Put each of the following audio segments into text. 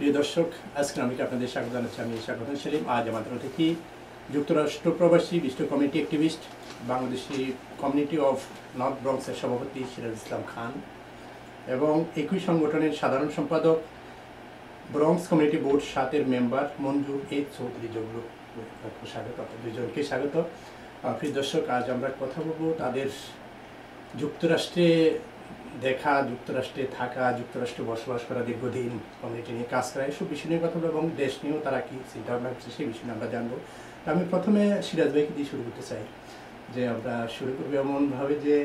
প্রিয় দর্শক, আজকে আমি আপনাদের স্বাগত জানাচ্ছি। আমি স্বাগত সেলিম। আজ আমাদের অতিথি যুক্তরাষ্ট্র প্রবাসী বিশিষ্ট community activist, Bangladeshi community of North ব্রঙ্কসের সভাপতি সিরাজ ইসলাম খান এবং একই সংগঠনের সাধারণ সম্পাদক, ব্রঙ্কস কমিউনিটি বোর্ড 7-এর মেম্বার মঞ্জুর চৌধুরী জগলু। স্বাগত, দুজনকে স্বাগত। প্রিয় দর্শক, আজ আমরা কথা বলবো তাদের যুক্তরাষ্ট্রে দেখা, যুক্তরাষ্ট্রে থাকা, যুক্তরাষ্ট্রে বসবাস করা, দীর্ঘদিন কমিউনিটি নিয়ে কাজ করা, এসব বিষয় নিয়ে কথা বলবো এবং দেশ নিয়েও তারা কি চিন্তাভাবনা করছে সেই বিষয় নিয়ে আমরা জানবো। আমি প্রথমে সিরাজ ভাইকে দিয়ে শুরু করতে চাই, যে আমরা শুরু করবো এমনভাবে যে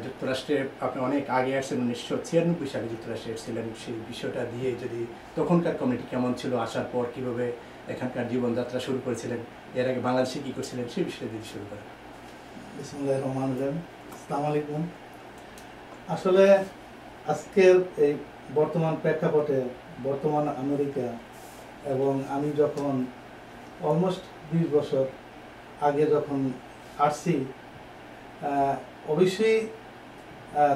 যুক্তরাষ্ট্রে আপনি অনেক আগে আসছেন, 1996 সালে যুক্তরাষ্ট্রে এসেছিলেন। সেই বিষয়টা দিয়ে যদি তখনকার কমিউনিটি কেমন ছিল, আসার পর কীভাবে এখানকার জীবনযাত্রা শুরু করেছিলেন, এর আগে বাংলাদেশে কী করছিলেন, সেই বিষয়ে যদি শুরু করেন। বিসমিল্লাহির রহমানির রহিম। আসসালামু আলাইকুম। আসলে আজকের এই বর্তমান প্রেক্ষাপটে, বর্তমান আমেরিকা এবং আমি যখন অলমোস্ট 20 বছর আগে যখন আসছি, অবশ্যই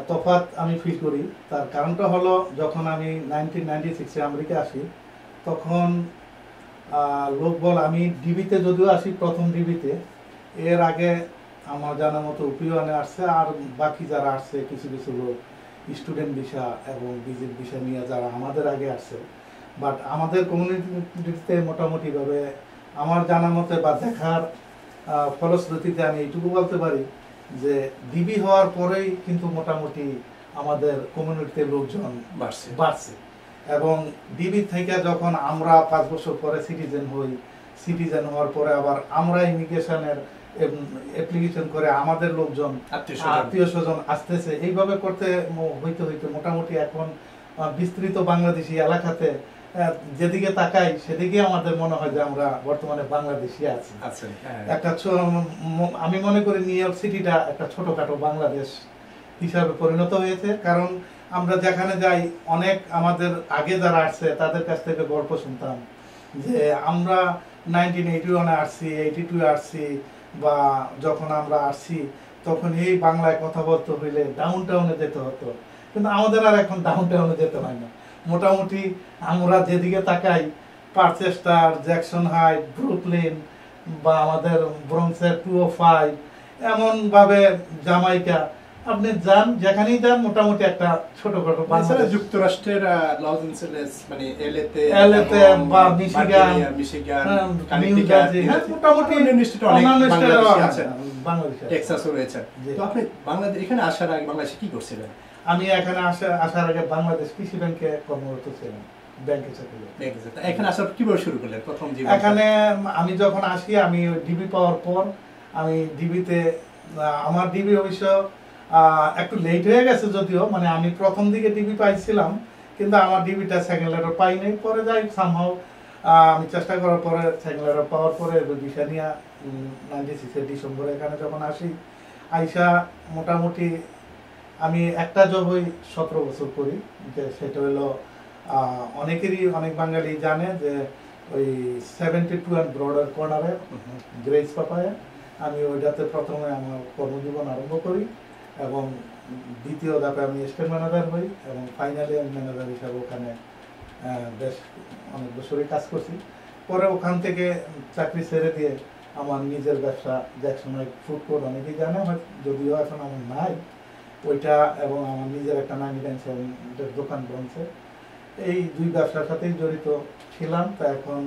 তফাৎ আমি ফিল করি। তার কারণটা হলো, যখন আমি 1996-এ আমেরিকা আসি, তখন লোক বল আমি ডিবিতে যদিও আসি, প্রথম ডিবিতে, এর আগে আমার জানার মতো উপিওয়ানে আসছে, আর বাকি যারা আসছে কিছু কিছু লোক স্টুডেন্ট ভিসা এবং ভিজিট ভিসা নিয়ে যারা আমাদের আগে আসছে। বাট আমাদের কমিউনিটিতে মোটামুটিভাবে আমার জানার মতে বা দেখার ফলশ্রুতিতে আমি এইটুকু বলতে পারি যে ডিবি হওয়ার পরেই কিন্তু মোটামুটি আমাদের কমিউনিটিতে লোকজন বাড়ছে এবং ডিবি থেকে যখন আমরা 5 বছর পরে সিটিজেন হই, সিটিজেন হওয়ার পরে আবার আমরা ইমিগ্রেশনের অ্যাপ্লিকেশন করে আমাদের লোকজন আত্মীয় স্বজন আসতেছে, এইভাবে করতে হইতে হইতে মোটামুটি এখন বিস্তৃত বাংলাদেশি এলাকাতে যেদিকে তাকাই সেদিকে আমাদের মনে হয় যে আমরা বর্তমানে বাংলাদেশি আছি। একটা আমি মনে করি নিউ ইয়র্ক সিটিটা একটা ছোটখাটো বাংলাদেশ হিসাবে পরিণত হয়েছে, কারণ আমরা যেখানে যাই অনেক আমাদের আগে যারা আসছে তাদের কাছ থেকে গল্প শুনতাম যে আমরা 1981-এ আসছি, 82-এ আসছি, বা যখন আমরা আসছি তখন এই বাংলায় কথা বলতে হইলে ডাউন টাউনে যেতে হতো, কিন্তু আমাদের আর এখন ডাউন টাউনে যেতে হয় না। মোটামুটি আমরা যেদিকে তাকাই, পারচেস্টার, জ্যাকসন হাইট, ব্রুকলিন বা আমাদের ব্রঙ্কসের 205, এমনভাবে জামাইকা, আপনি যান যেখানেই যান মোটামুটি একটা ছোটখাটো যুক্তরাষ্ট্রের লস এঞ্জেলেস, মানে এলএতে বা মিশিগান, নিউ জার্সি, মোটামুটি বাংলাদেশ, টেক্সাসও রয়েছে। তো আপনি বাংলাদেশ এখানে আসার আগে বাংলাদেশে কি করছিলেন? আমি এখানে আসার আগে বাংলাদেশ কৃষি ব্যাংকে কর্মরত ছিলাম, ব্যাংকে চাকরি। এখানে আসার কিভাবে শুরু করলেন প্রথম জীবন? এখানে আমি যখন আসি, আমি ডিবি পাওয়ার পর আমি ডিবিতে, আমার ডিবি অবশ্য একটু লেট হয়ে গেছে যদিও, মানে আমি প্রথম দিকে ডিবি পাইছিলাম কিন্তু আমার ডিবিটা সেকেন্ড লেটার পাই নাই। পরে যাই সামহাও আমি চেষ্টা করার পরে সেকেন্ড লেটার পাওয়ার পরে ভিসা নিয়ে 96-এর ডিসেম্বরে এখানে যখন আসি, আইসা মোটামুটি আমি একটা জবই 17 বছর করি, যে সেটা হলো অনেকেরই, অনেক বাঙালি জানে যে ওই 72 অ্যান্ড ব্রডার কর্নারে গ্রেস পাপায় আমি ওইটাতে প্রথমে আমার কর্মজীবন আরম্ভ করি এবং দ্বিতীয় ধাপে আমি স্টেট ম্যানেজার হই এবং ফাইনালি আমি ম্যানেজার হিসাবে ওখানে বেশ অনেক বছরই কাজ করছি। পরে ওখান থেকে চাকরি ছেড়ে দিয়ে আমার নিজের ব্যবসা, জ্যাকসন হাইট ফুড কোর্ট, অনেকেই জানে, যদিও এখন আমার নাই ওইটা, এবং আমার নিজের একটা 99 দোকান বলছে, এই দুই ব্যবসার সাথেই জড়িত ছিলাম। তা এখন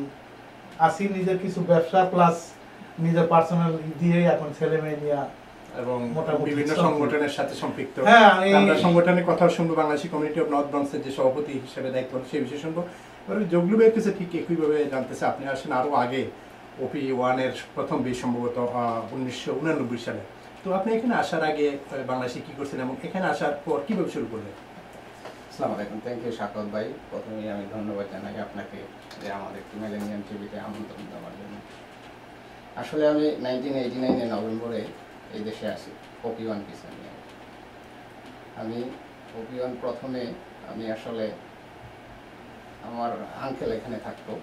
আসি নিজের কিছু ব্যবসা প্লাস নিজের পার্সোনাল দিয়ে এখন ছেলে মেয়ে নিয়ে এবং বিভিন্ন সংগঠনের সাথে সম্পৃক্ত। আমরা সংগঠনের কথা শুনবো, বাংলাদেশি কমিউনিটি অফ নর্থ ব্রঙ্কসের যে সভাপতি হিসেবে দায়িত্ব সেই বিষয়ে শুনবো। জগলু ভাইয়ের কাছে ঠিক একইভাবে জানতেছে, আপনি আসেন আরো আগে, OP1-এর প্রথম বিয়ে সম্ভবত 1989 সালে। তো আপনি এখানে আসার আগে বাংলাদেশে কি করছিলেন এবং এখানে আসার পর কিভাবে শুরু করলেন? আসসালামু আলাইকুম। থ্যাংক ইউ শাকত ভাই। প্রথমেই আমি ধন্যবাদ জানাই আপনাকে যে আমাদের মিলেনিয়াম টিভিতে আমন্ত্রণ দেওয়ার জন্য। আসলে আমি 1989-এর নভেম্বরে এই দেশে আসি OP1 ভিসা নিয়ে। আমি OP1 প্রথমে আমি আসলে আমার আঙ্কেল এখানে থাকতো,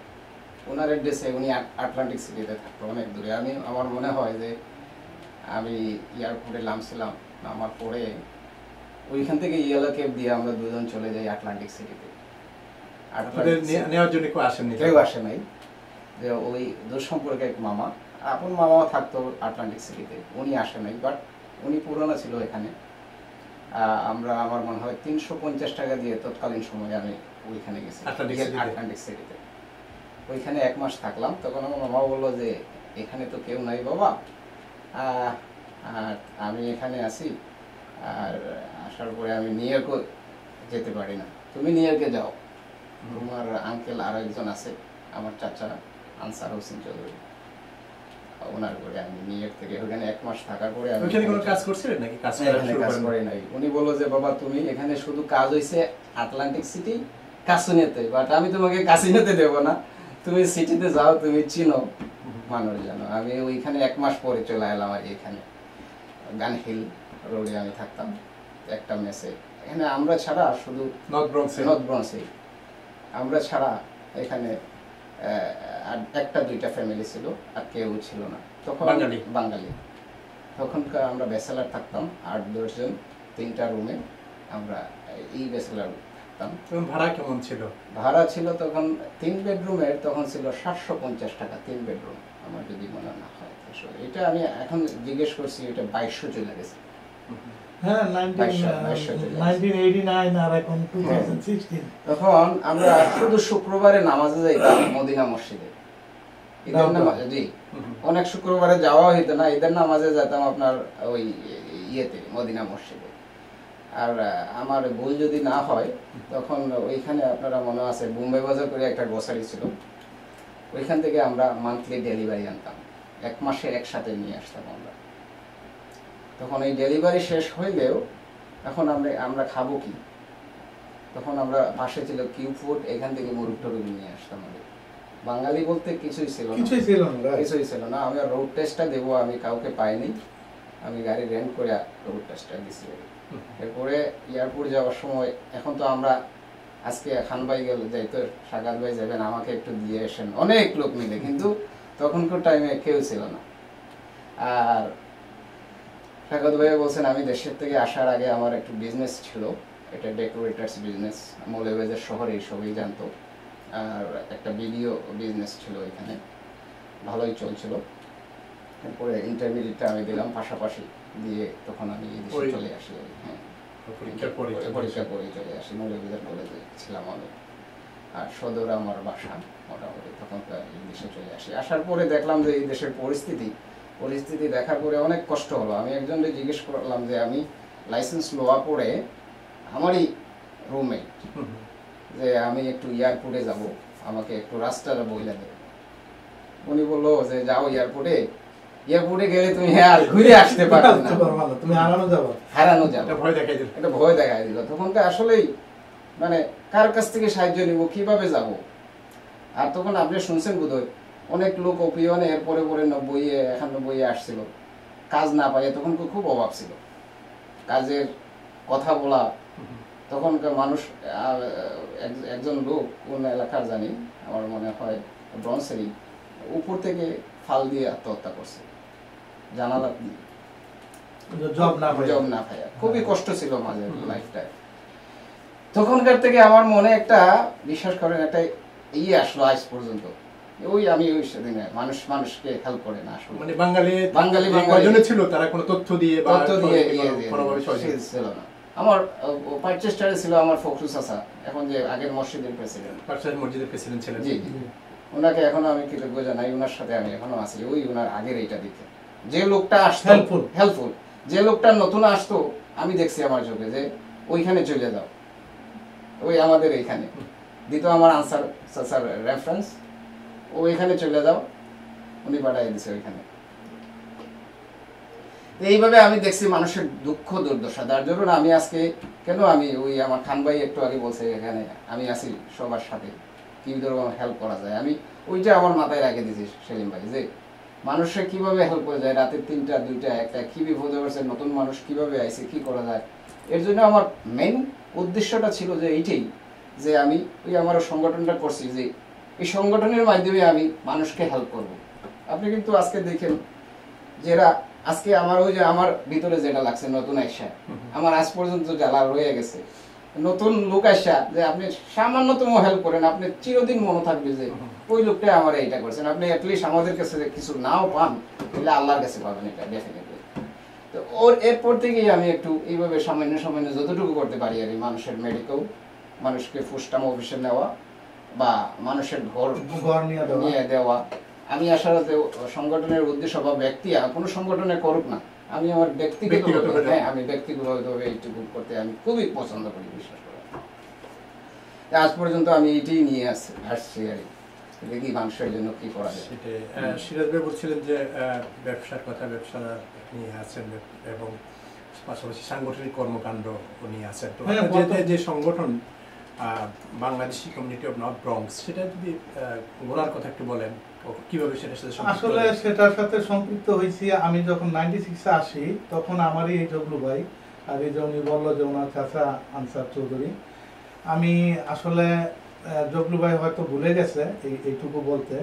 ওনার অ্যাড্রেসে, উনি আটলান্টিক সিটিতে থাকতো, অনেক দূরে। আমার মনে হয় যে আমি এয়ারপোর্টে নামছিলাম, নামার পরে ওইখান থেকে ইয়েলো ক্যাব দিয়ে আমরা দুজন চলে যাই আটলান্টিক সিটিতে। নেওয়ার জন্য কেউ আসেননি? কেউ আসে নাই। যে ওই দূর সম্পর্কে এক মামা, আপন মামাও থাকতো আটলান্টিক সিটিতে, উনি আসে নাই, বাট উনি পুরনো ছিল এখানে। আমরা আমার মনে হয় 350 টাকা দিয়ে তৎকালীন সময়ে আমি ওইখানে গেছি আটলান্টিক সিটিতে। ওইখানে 1 মাস থাকলাম। তখন আমার মামা বললো যে এখানে তো কেউ নাই বাবা, আর আমি এখানে আসি, আর আসার পরে আমি নিউ ইয়র্কও যেতে পারি না, তুমি নিউ ইয়র্কে যাও, তোমার আঙ্কেল আর একজন আছে আমার চাচা আনসার হোসেন চৌধুরী, ওনার করে আমি নিউ ইয়র্ক থেকে ওখানে 1 মাস থাকার পরে আমি ওখানে কোনো কাজ করছিলেন নাকি? কাজ করি নাই। উনি বললো যে বাবা তুমি এখানে শুধু কাজ হইছে আটলান্টিক সিটি কাসিনোতে, বাট আমি তোমাকে কাসিনোতে দেব না, তুমি সিটিতে যাও, তুমি চিনো মানুষ জানো। আমি ওইখানে 1 মাস পরে চলে এলাম আর এখানে গান হিল রোডে আমি থাকতাম একটা মেসে। এখানে আমরা ছাড়া শুধু নর্থ ব্রন্সে আমরা ছাড়া এখানে আর 1-2টা ফ্যামিলি ছিল, আর কেউ ছিল না তখন, বাঙালি। তখনকার আমরা ব্যাচেলার থাকতাম 8-10 জন, 3টা রুমে আমরা এই ব্যাচেলার থাকতাম। ভাড়া কেমন ছিল? ভাড়া ছিল তখন 3 বেডরুমের তখন ছিল 750 টাকা 3 বেডরুম, আমার যদি মনে না হয়। এটা আমি এখন জিজ্ঞেস করছি, এটা 2200 চলে গেছে। হ্যাঁ, 1989 আর এখন 2016। তখন আমরা শুধু শুক্রবারে নামাজে যাইতাম মদিনা মসজিদে, ঈদের নামাজে। জি, অনেক শুক্রবারে যাওয়া হইতো না, ঈদের নামাজে যেতাম আপনার ওই ইয়েতে মদিনা মসজিদে। আর আমার ভুল যদি না হয় তখন ওইখানে আপনারা মনে আছে বোম্বে বাজার করে একটা গ্রোসারি ছিল, ওইখান থেকে আমরা মান্থলি ডেলিভারি আনতাম, 1 মাসে একসাথে নিয়ে আসতাম আমরা। তখন এই ডেলিভারি শেষ হইলেও এখন আমরা খাবো কি, তখন আমরা পাশে ছিল কিউ ফুড, এখান থেকে মুরগ টুরগ নিয়ে আসতাম। বাঙালি বলতে কিছুই ছিল না। আমি রোড টেস্টটা দেবো, আমি কাউকে পাইনি, আমি গাড়ি রেন্ট করে রোড টেস্টটা দিছি। এরপরে এয়ারপোর্ট যাওয়ার সময়, এখন তো আমরা আজকে খান ভাই গেল যাইতো, সাগাত ভাই যাবেন আমাকে একটু দিয়ে আসেন, অনেক লোক মিলে, কিন্তু তখনকার টাইমে কেউ ছিল না। আর সাগাত ভাই বলছেন আমি দেশের থেকে আসার আগে আমার একটু বিজনেস ছিল, এটা ডেকোরেটার্স বিজনেস, মৌলভীবাজার শহরে সবই জানতো। আর একটা ভিডিও বিজনেস ছিল এখানে, ভালোই চলছিল। এরপরে ইন্টারমিডিয়েটটা আমি দিলাম পাশাপাশি দিয়ে, তখন আমি এই দেশে চলে আসি। হ্যাঁ, পরীক্ষা করে চলে আসি, মৌলভীবাজার কলেজে ছিলাম আমি, আর সদর আমার বাসা মোটামুটি। তখন এই দেশে চলে আসি। আসার পরে দেখলাম যে এই দেশের পরিস্থিতি দেখার পরে অনেক কষ্ট হলো। আমি একজনকে জিজ্ঞেস করলাম যে আমি লাইসেন্স লওয়া পরে আমারই রুমমেট যে আমি একটু এয়ারপোর্টে যাব, আমাকে একটু রাস্তাটা বইলা দেবে। উনি বললো যে যাও এয়ারপোর্টে গেলে তুমি আর ঘুরে আসতে পারবে না, তুমি হারানো যাবে, একটা ভয় দেখাই দিল। তখনকার আসলেই মানে কার কাছ থেকে সাহায্য নিব, কিভাবে যাব। আর তখন আপনি শুনছেন বোধহয় অনেক লোক ওপিওনে এরপরে 91 আসছিল, কাজ না পাইয়ে। তখন খুব অভাব ছিল কাজের, কথা বলা। তখনকার মানুষ, একজন লোক কোন এলাকার জানি, আমার মনে হয় ব্রন্সেরই, উপর থেকে ফাল দিয়ে আত্মহত্যা করছে, জানালা জব না পাইয়া। খুবই কষ্ট ছিল মাঝে লাইফটায়। তখনকার থেকে আমার মনে একটা, বিশ্বাস করেন, একটা আসলো আজ পর্যন্ত। আমি ওই সেদিনে মানুষকে হেল্প করে না আসলে, মানে বাঙালি ছিল, তারা কোনো তথ্য দিয়ে ছিল না। আমার পারচেস্টারে ছিল আমার ফখরুল চাচা, এখন যে আগের মসজিদের প্রেসিডেন্ট ছিলেন। জি জি, ওনাকে এখনো আমি কৃতজ্ঞ জানাই, ওনার সাথে আমি এখনো আছি। ওই ওনার আগের এইটা দিতে, যে লোকটা আসতো হেল্পফুল, যে লোকটা নতুন আসতো, আমি দেখছি আমার চোখে যে ওইখানে চলে যাও, ওই আমাদের এইখানে দিত আমার আনসার চাচার রেফারেন্স, ওইখানে চলে যাও, উনি পাঠাই দিছে ওইখানে। এইভাবে আমি দেখছি মানুষের দুঃখ দুর্দশা। তার জন্য আমি আজকে কেন আমি ওই আমার খান ভাই একটু আগে বলছে এখানে আমি আছি সবার সাথে, কি ধরনের হেল্প করা যায়, আমি ওইটা আমার মাথায় রেখে দিয়েছি সেলিম ভাই, যে মানুষের কিভাবে হেল্প করা যায়, রাতের 3টা 2টা 1টা কি বিপদে পড়ছে, নতুন মানুষ কিভাবে আইছে, কি করা যায়। এর জন্য আমার মেইন উদ্দেশ্যটা ছিল যে এইটাই, যে আমি ওই আমার সংগঠনটা করছি, যে এই সংগঠনের মাধ্যমে আমি মানুষকে হেল্প করব। আপনি কিন্তু আজকে দেখেন যারা আজকে আমার ওই যে আমার ভিতরে যেটা লাগছে নতুন আইসা, আমার আজ পর্যন্ত জ্বালা রয়ে গেছে, নতুন লোক আসা যে আপনি সামান্যতম হেল্প করেন, আপনি চিরদিন মনে থাকবে যে ওই লোকটা আমার এইটা করছেন। আপনি অ্যাটলিস্ট আমাদের কাছে কিছু নাও পান, তাহলে আল্লাহর কাছে পাবেন, এটা ডেফিনেটলি। তো ওর এরপর থেকেই আমি একটু এইভাবে সামান্য সামান্য যতটুকু করতে পারি আর কি, মানুষের মেডিকেল, মানুষকে ফুসটাম অফিসে নেওয়া বা মানুষের ঘর নিয়ে দেওয়া। আমি আসলে সংগঠনের উদ্দেশ্য বা ব্যক্তি কোনো সংগঠনে করুক না, আমি আমার ব্যক্তিগতভাবে আমি ব্যক্তিগতভাবে এইটুকু করতে আমি খুবই পছন্দ করি, বিশ্বাস করি। আজ পর্যন্ত আমি এটাই নিয়ে আসছি আর দেখি মানুষের জন্য কি করা যায়। সিরাজ ভাই বলছিলেন যে ব্যবসার কথা, ব্যবসা নিয়ে আছেন এবং পাশাপাশি সাংগঠনিক কর্মকাণ্ড নিয়ে আছেন। তো যে সংগঠন Bangladeshi community of north Bronx, সেটা যদি গোলার কথা একটু বলেন, কিভাবে সেটার সাথে আসলে সেটার সাথে সম্পৃক্ত হয়েছি। আমি যখন 96-এ আসি তখন আমারই এই জগলু ভাই, আর এই যে উনি বললো যে ওনার চাচা আনসার চৌধুরী, আমি আসলে জগলু ভাই হয়তো ভুলে গেছে এইটুকু বলতে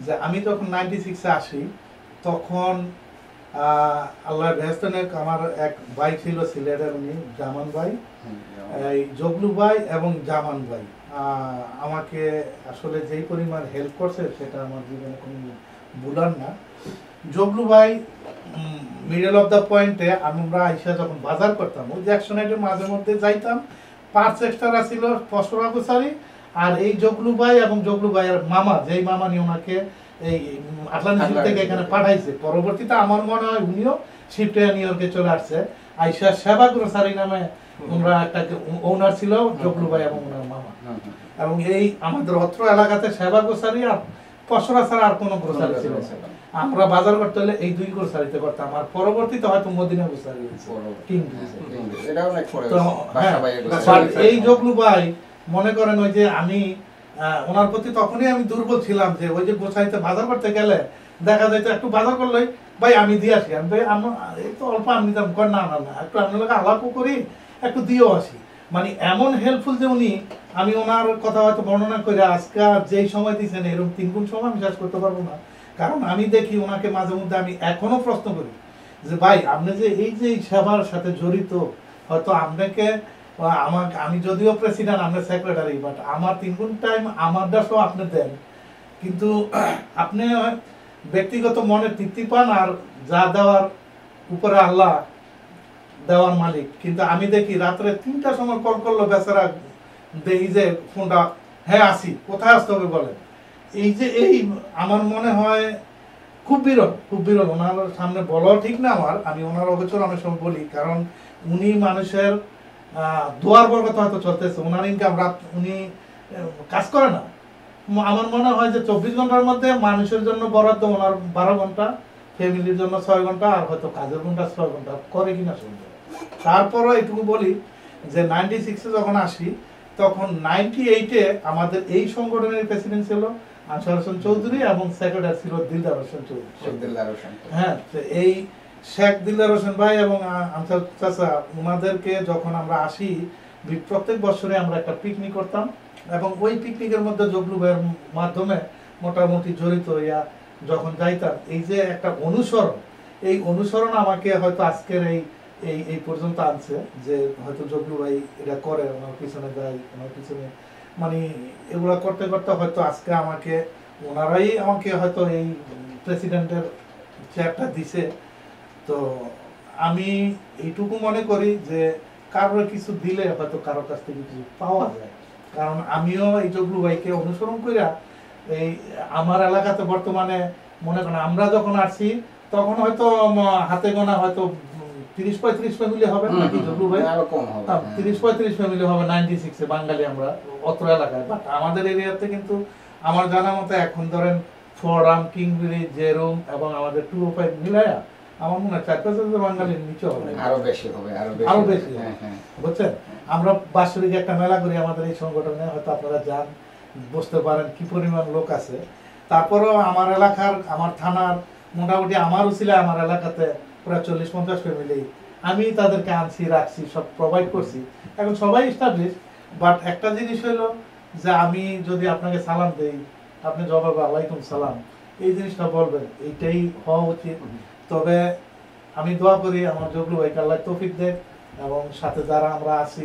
যে আমি যখন 96-এ আসি তখন আল্লাহর বেহেশতে আমার এক ভাই ছিল সিলেটের, উনি জামান ভাই, এই জগলু ভাই এবং জামান ভাই আমাকে আসলে যেই পরিমাণ হেল্প করছে সেটা আমার জীবনে কোনো ভুলার না। জগলু ভাই মিডল অফ দ্য পয়েন্টে আমরা আইসা যখন বাজার করতাম, ওই জ্যাকসনাইটের মাঝে মধ্যে যাইতাম, পার্টস এক্সট্রা ছিল ফসরা গোসারি, আর এই জগলু ভাই এবং জগলু ভাইয়ের মামা, যেই মামা নিয়ে ওনাকে এই আটলান্টিক থেকে এখানে পাঠাইছে, পরবর্তীতে আমার মনে হয় উনিও শিফটে নিউ ইয়র্কে চলে আসছে, আইসা সেবা গ্রোসারি নামে ওনারা একটা ওনার ছিল জগলু ভাই এবং ওনার মামা। এবং এই আমাদের অত্র এলাকাতে সেবা গ্রোসারি আর ফসরা ছাড়া আর কোনো গ্রোসারি ছিল না। আমরা বাজার করতে হলে এই দুই গ্রোসারিতে করতাম, আর পরবর্তীতে হয়তো মদিনা গ্রোসারি এই জগলু ভাই মনে করেন ওই যে আমি ওনার প্রতি তখনই আমি দুর্বল ছিলাম যে ওই যে গোসাইতে বাজার করতে গেলে দেখা যায় একটু বাজার করলে ভাই আমি দিয়ে আসি, আমি ভাই এই তো অল্প আমি দিতাম, না না না একটু আপনার লোক আলাপও করি, একটু দিয়েও আসি। মানে এমন হেল্পফুল যে উনি, আমি ওনার কথা হয়তো বর্ণনা করে আজকে যেই সময় দিয়েছেন এরকম 3 গুণ সময় আমি শেষ করতে পারবো না। কারণ আমি দেখি ওনাকে মাঝে মধ্যে আমি এখনো প্রশ্ন করি যে ভাই আপনি যে এই যে সেবার সাথে জড়িত, হয়তো আপনাকে আমি যদিও প্রেসিডেন্ট, আমরা সেক্রেটারি, বাট আমার 3 গুণ টাইম আমার দেশও আপনি দেন, কিন্তু আপনি ব্যক্তিগত মনে তৃপ্তি পান আর যা দেওয়ার উপরে আল্লাহ দেওয়ার মালিক। কিন্তু আমি দেখি রাত্রে 3টার সময় কল করলো বেচারা, দেখি যে ফোনটা, হ্যাঁ আসি, কোথায় আসতে হবে বলেন। এই যে এই আমার মনে হয় খুব বিরল, খুব বিরল। ওনার সামনে বলাও ঠিক না আমার, আমি ওনার অগোচর অনেক সময় বলি, কারণ উনি মানুষের দোয়ার বরকত হয়তো চলতেছে, ওনার ইনকাম রাত উনি কাজ করে না। আমার মনে হয় যে 24 ঘন্টার মধ্যে মানুষের জন্য বরাদ্দ ওনার 12 ঘন্টা, ফ্যামিলির জন্য 6 ঘন্টা, আর হয়তো কাজের ঘন্টা 6 ঘন্টা করে কিনা শুনতে। তারপরও এটুকু বলি যে 96-এ যখন আসি তখন 98-এ আমাদের এই সংগঠনের প্রেসিডেন্ট ছিল আনসার হোসেন চৌধুরী এবং সেক্রেটারি ছিল দিলদার হোসেন চৌধুরী। হ্যাঁ, এই শেখ দিলদার হোসেন ভাই এবং আনসার চাচা, ওনাদেরকে যখন আমরা আসি প্রত্যেক বছরে আমরা একটা পিকনিক করতাম, এবং ওই পিকনিকের মধ্যে জগলু ভাইয়ের মাধ্যমে মোটামুটি জড়িত হইয়া যখন যাইতাম, এই যে একটা অনুসরণ, এই অনুসরণ আমাকে হয়তো আজকের এই পর্যন্ত আনছে, যে হয়তো জগলু ভাই এটা করে, ওনার পিছনে যায়, ওনার পিছনে মানে এগুলা করতে করতে হয়তো আজকে আমাকে ওনারাই আমাকে হয়তো এই প্রেসিডেন্টের চেয়ারটা দিছে। তো আমি এইটুকু মনে করি যে কারোর কিছু দিলে হয়তো কারোর কাছ থেকে কিছু পাওয়া যায়, কারণ আমিও এই জগলু ভাইকে অনুসরণ করিয়া এই আমার এলাকাতে বর্তমানে মনে করেন আমরা যখন আসছি তখন হয়তো হাতে গোনা হয়তো 30-35 ফ্যামিলি হবে নাকি জগলু ভাই, 30-35 ফ্যামিলি হবে 96-এ বাঙালি আমরা অত্র এলাকায়। বাট আমাদের এরিয়াতে কিন্তু আমার জানা মতো এখন ধরেন ফোরাম, কিংবিরি, জেরুম এবং আমাদের 205 মিলায়া আমার মনে হয় 4-5 বাঙালির নিচে হবে, আরো বেশি হবে, আরো বেশি। বুঝছেন, আমরা বাৎসরিক একটা মেলা করি আমাদের এই সংগঠনে, হয়তো আপনারা যান, বুঝতে পারেন কি পরিমাণ লোক আছে। তারপরেও আমার এলাকার, আমার থানার মোটামুটি আমারও ছিল আমার এলাকাতে প্রায় 40-50 ফ্যামিলি, আমি তাদেরকে আনছি, রাখছি, সব প্রোভাইড করছি, এখন সবাই এস্টাবলিশ। বাট একটা জিনিস হলো যে আমি যদি আপনাকে সালাম দেই, আপনি জবাবে আলাইকুম সালাম, এই জিনিসটা বলবেন, এইটাই হওয়া উচিত। তবে আমি দোয়া করি আমার জগলু ভাইকে আল্লাহ তৌফিক দেয়, এবং সাথে যারা আমরা আছি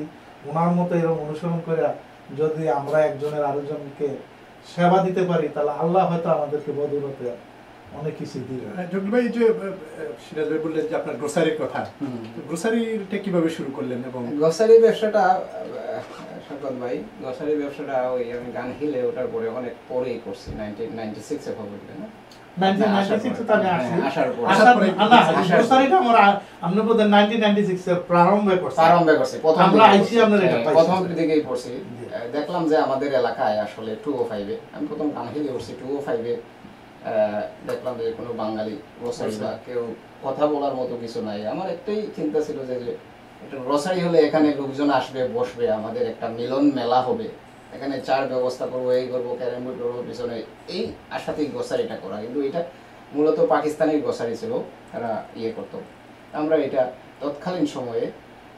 ওনার মতো এরকম অনুসরণ করে যদি আমরা একজনের আরেকজনকে সেবা দিতে পারি, তাহলে আল্লাহ হয়তো আমাদেরকে বদৌলতে অনেক কিছু দিবে। জগলুল ভাই, যে সিরাজ ভাই বললেন যে আপনার গ্রোসারির কথা, গ্রোসারিটা কিভাবে শুরু করলেন? এবং গ্রোসারি ব্যবসাটা শকত ভাই, গ্রোসারি ব্যবসাটা ওই আমি গান হিলে ওটার পরে অনেক পরেই করছি, 1996 এ খবর না, 1996 তো আমি আসি, আসার পরে গ্রোসারিটা আমরা বোধহয় 1996 এর প্রারম্ভে করছি, প্রথম আমরা আইসি আপনাদের এটা পাইছি, প্রথম দিকেই পড়ছি। দেখলাম যে আমাদের এলাকায় আসলে 205 এ আমি প্রথম গান হিলে উঠছি, 205 এ দেখলাম যে কোনো বাঙালি গ্রোসারি বা কেউ কথা বলার মতো কিছু নাই। আমার একটাই চিন্তা ছিল যে একটা গ্রোসারি হলে এখানে লোকজন আসবে, বসবে, আমাদের একটা মিলন মেলা হবে, এখানে চার ব্যবস্থা করবো, এই করবো, ক্যারেম বোর্ড করবো, পিছনে এই আশাতেই গ্রোসারিটা করা। কিন্তু এটা মূলত পাকিস্তানি গ্রোসারি ছিল, তারা ইয়ে করতো। আমরা এটা তৎকালীন সময়ে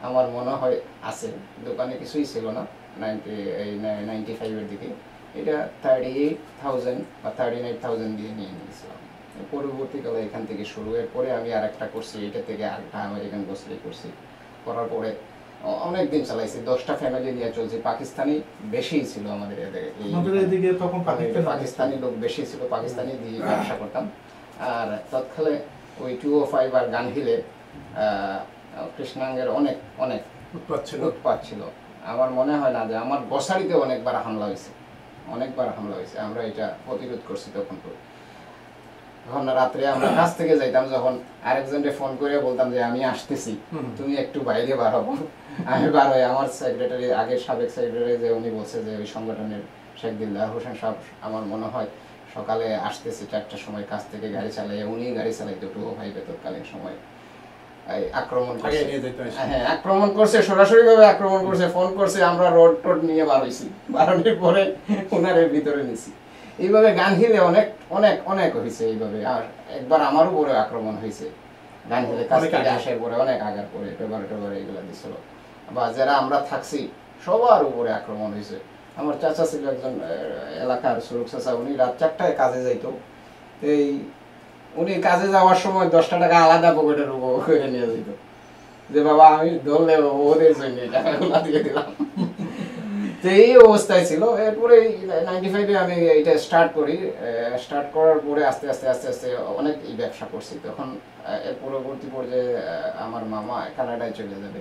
আমার মনে হয় আছে, দোকানে কিছুই ছিল না, 95-এর দিকে এটা 38,000 বা 39,000 দিয়ে নিয়ে নিয়েছিলাম। পরবর্তীকালে এখান থেকে শুরু, এরপরে আমি আরেকটা করছি, এটা থেকে আরেকটা আমেরিকান গ্রোসারি করছি, করার পরে অনেক দিন চালাইছি, 10টা ফ্যামিলি নিয়ে চলছি। পাকিস্তানি বেশি ছিল আমাদের এদিকে, তখন পাকিস্তানি লোক বেশি ছিল, পাকিস্তানি দিয়ে ব্যবসা করতাম। আর তৎকালে ওই 205 আর গানহিলে কৃষ্ণাঙ্গের অনেক অনেক উৎপাত ছিল। আমার মনে হয় না যে আমার গ্রোসারিতে অনেকবার হামলা হয়েছে, আমরা এটা প্রতিরোধ করছি। তখন রাত্রে আমরা কাছ থেকে যাইতাম, যখন আরেকজনকে ফোন করে বলতাম যে আমি আসতেছি, তুমি একটু বাইরে বার হবো, আমি বার হই। আমার সেক্রেটারি, আগের সাবেক সেক্রেটারি যে উনি বলছে যে ওই সংগঠনের শেখ দিলদার হোসেন সাহেব, আমার মনে হয় সকালে আসতেছি 4টার সময় কাছ থেকে গাড়ি চালাই, উনি গাড়ি চালাইতে 205 তৎকালীন সময় আক্রমণ করছে, সরাসরি ভাবে আক্রমণ করছে, ফোন করছে, আমরা রোড টোড নিয়ে বার হইছি, বারোটির পরে ওনারের ভিতরে নিছি। এইভাবে গান হিলে অনেক অনেক অনেক হয়েছে এইভাবে। আর একবার আমারও উপরে আক্রমণ হয়েছে, গান হিলে কাছ থেকে আসার পরে, অনেক আগার পরে পেপারে এগুলো দিছিল, বা যারা আমরা থাকছি সবার উপরে আক্রমণ হয়েছে। আমার চাচা ছিল একজন এলাকার সুরুক চাচা, উনি রাত 4টায় কাজে যাইতো, এই উনি কাজে যাওয়ার সময় 10টা টাকা আলাদা পকেটের উপর করে নিয়ে যেত, যে বাবা আমি ধরলে ওদের জন্য টাকাগুলো দিয়ে দিলাম। তো এই অবস্থায় ছিল। এরপরে 95-এ আমি এটা স্টার্ট করার পরে আস্তে আস্তে আস্তে আস্তে অনেক ব্যবসা করছি। তখন এর পরবর্তী পর্যায়ে আমার মামা কানাডায় চলে যাবে,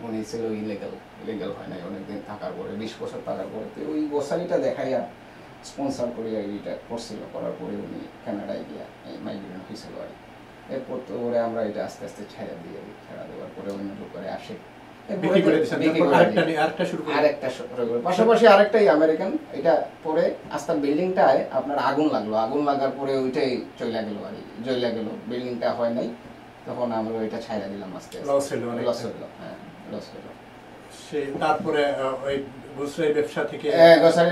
উনি ছিল ইলিগাল হয় নাই অনেকদিন থাকার পরে, 20 বছর থাকার পরে। তো ওই গ্রোসারিটা দেখাইয়া স্পন্সর করিয়া এইটা করছিল, করার পরে উনি কানাডায় গিয়া মাইগ্রেন্ট হয়েছিল। আর এরপর তো ওরে আমরা এটা আস্তে আস্তে ছেড়ে দেওয়ার পরে অন্য লোক করে আসে, পাশাপাশি আরেকটাই আমেরিকান। এটা পরে আস্তে বিল্ডিংটায় আপনার আগুন লাগার পরে ওইটাই জ্বলে গেল, বিল্ডিংটা হয় নাই, তখন আমরা ওইটা ছাইড়া দিলাম আস্তে আস্তে। লস হলো। তারপরে ওই গ্রোসারি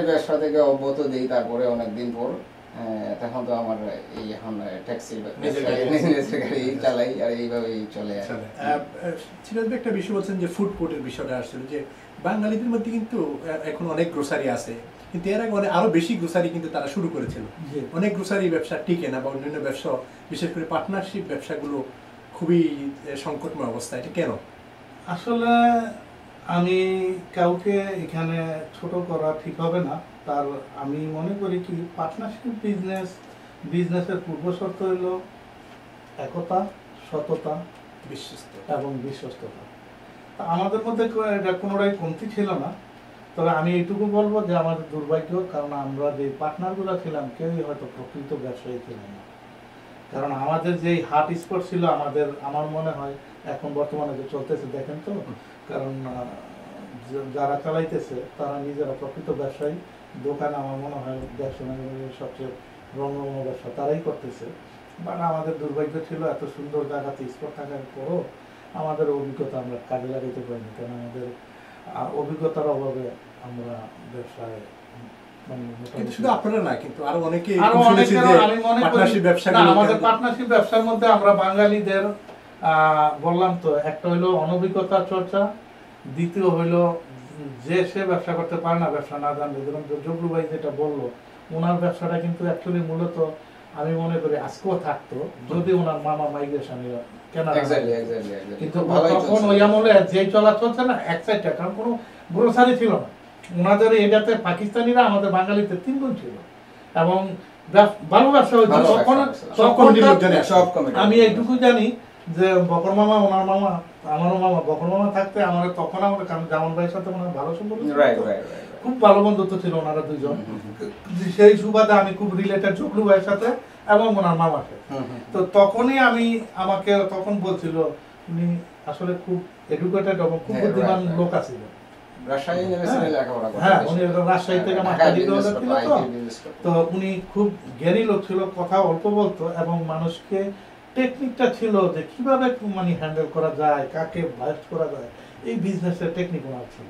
ব্যবসা থেকে অব্যাহত দিই। তারপরে অনেকদিন পর তখন তো আমার এই এখন ট্যাক্সি গাড়ি চালাই, আর এইভাবেই চলে। সিরাজ ভাই, একটা বিষয় বলছেন যে ফুড কোর্টের বিষয়টা আসছিল, যে বাঙালিদের মধ্যে কিন্তু এখন অনেক গ্রোসারি আছে, কিন্তু এর আগে আরো বেশি গ্রোসারি কিন্তু তারা শুরু করেছিল। অনেক গ্রোসারি ব্যবসা টিকে না, বা অন্যান্য ব্যবসা, বিশেষ করে পার্টনারশিপ ব্যবসাগুলো খুবই সংকটময় অবস্থা। এটা কেন? আসলে আমি কাউকে এখানে ছোট করা ঠিক হবে না। তার আমি মনে করি কি, পার্টনারশিপ বিজনেসের পূর্ব শর্ত হলো একতা, সততা, এবং বিশ্বস্ততা। আমাদের মধ্যে এটা কোনোটাই কমতি ছিল না। তবে আমি এইটুকু বলবো যে আমাদের দুর্ভাগ্য, কারণ আমরা যে পার্টনারগুলো ছিলাম কেউই হয়তো প্রকৃত ব্যবসায়ী ছিলেন না। কারণ আমাদের যেই হাট স্পট ছিল, আমার মনে হয় এখন বর্তমানে যে চলতেছে দেখেন তো, কারণ যারা চালাইতেছে তারা নিজেরা প্রকৃত ব্যবসায়ী। দোকান আমার মনে হয় সবচেয়ে রঙরঙ ব্যবসা তারাই করতেছে। বাট আমাদের দুর্ভাগ্য ছিল, এত সুন্দর জায়গাতে স্পট থাকার পরও আমাদের অভিজ্ঞতা আমরা কাজে লাগাইতে পারিনি, কারণ আমাদের অভিজ্ঞতার অভাবে আমরা ব্যবসায় আমাদের পার্টনারশিপ ব্যবসার মধ্যে আমরা বাঙালিদের বললাম তো, একটা হইলো অনভিজ্ঞতা চর্চা, দ্বিতীয় হইলো যে সে ব্যবসা করতে পারে না, ব্যবসা না জানলে। যেমন জগলু ভাই যেটা বললো, ওনার ব্যবসাটা কিন্তু অ্যাকচুয়ালি মূলত আমি মনে করি আজকেও থাকতো যদি ওনার মামা মাইগ্রেশনে কেনাডা। এক্স্যাক্টলি কিন্তু তখন ওই আমলে যেই চলা চলছে না এক সাইডটা, কারণ কোনো গ্রোসারি ছিল না ওনাদের এটাতে। পাকিস্তানিরা আমাদের বাঙালিতে 3 গুণ ছিল এবং ভালো ব্যবসা হয়েছে তখন। আমি এইটুকু জানি যে বকর মামা, ওনার মামা, আমারও মামা, বকর মামা থাকতে আমার তখন আমার, কারণ জামান ভাইয়ের সাথে ওনার ভালো সম্পর্ক, খুব ভালো বন্ধুত্ব ছিল ওনারা দুইজন। সেই সুবাদে আমি খুব রিলেটেড জগলু ভাইয়ের সাথে এবং ওনার মামার সাথে। তো তখনই আমাকে তখন বলছিল উনি আসলে খুব এডুকেটেড এবং খুব বুদ্ধিমান লোক আছিল। হ্যাঁ, উনি রাজশাহী থেকে মাস্টার ডিগ্রি ছিল, তো উনি খুব জ্ঞানী লোক ছিল, কথা অল্প বলতো এবং মানুষকে টেকনিকটা ছিল যে কিভাবে মানে হ্যান্ডেল করা যায়, কাকে বাস্ট করা যায়, এই বিজনেসের টেকনিক ওনার ছিল।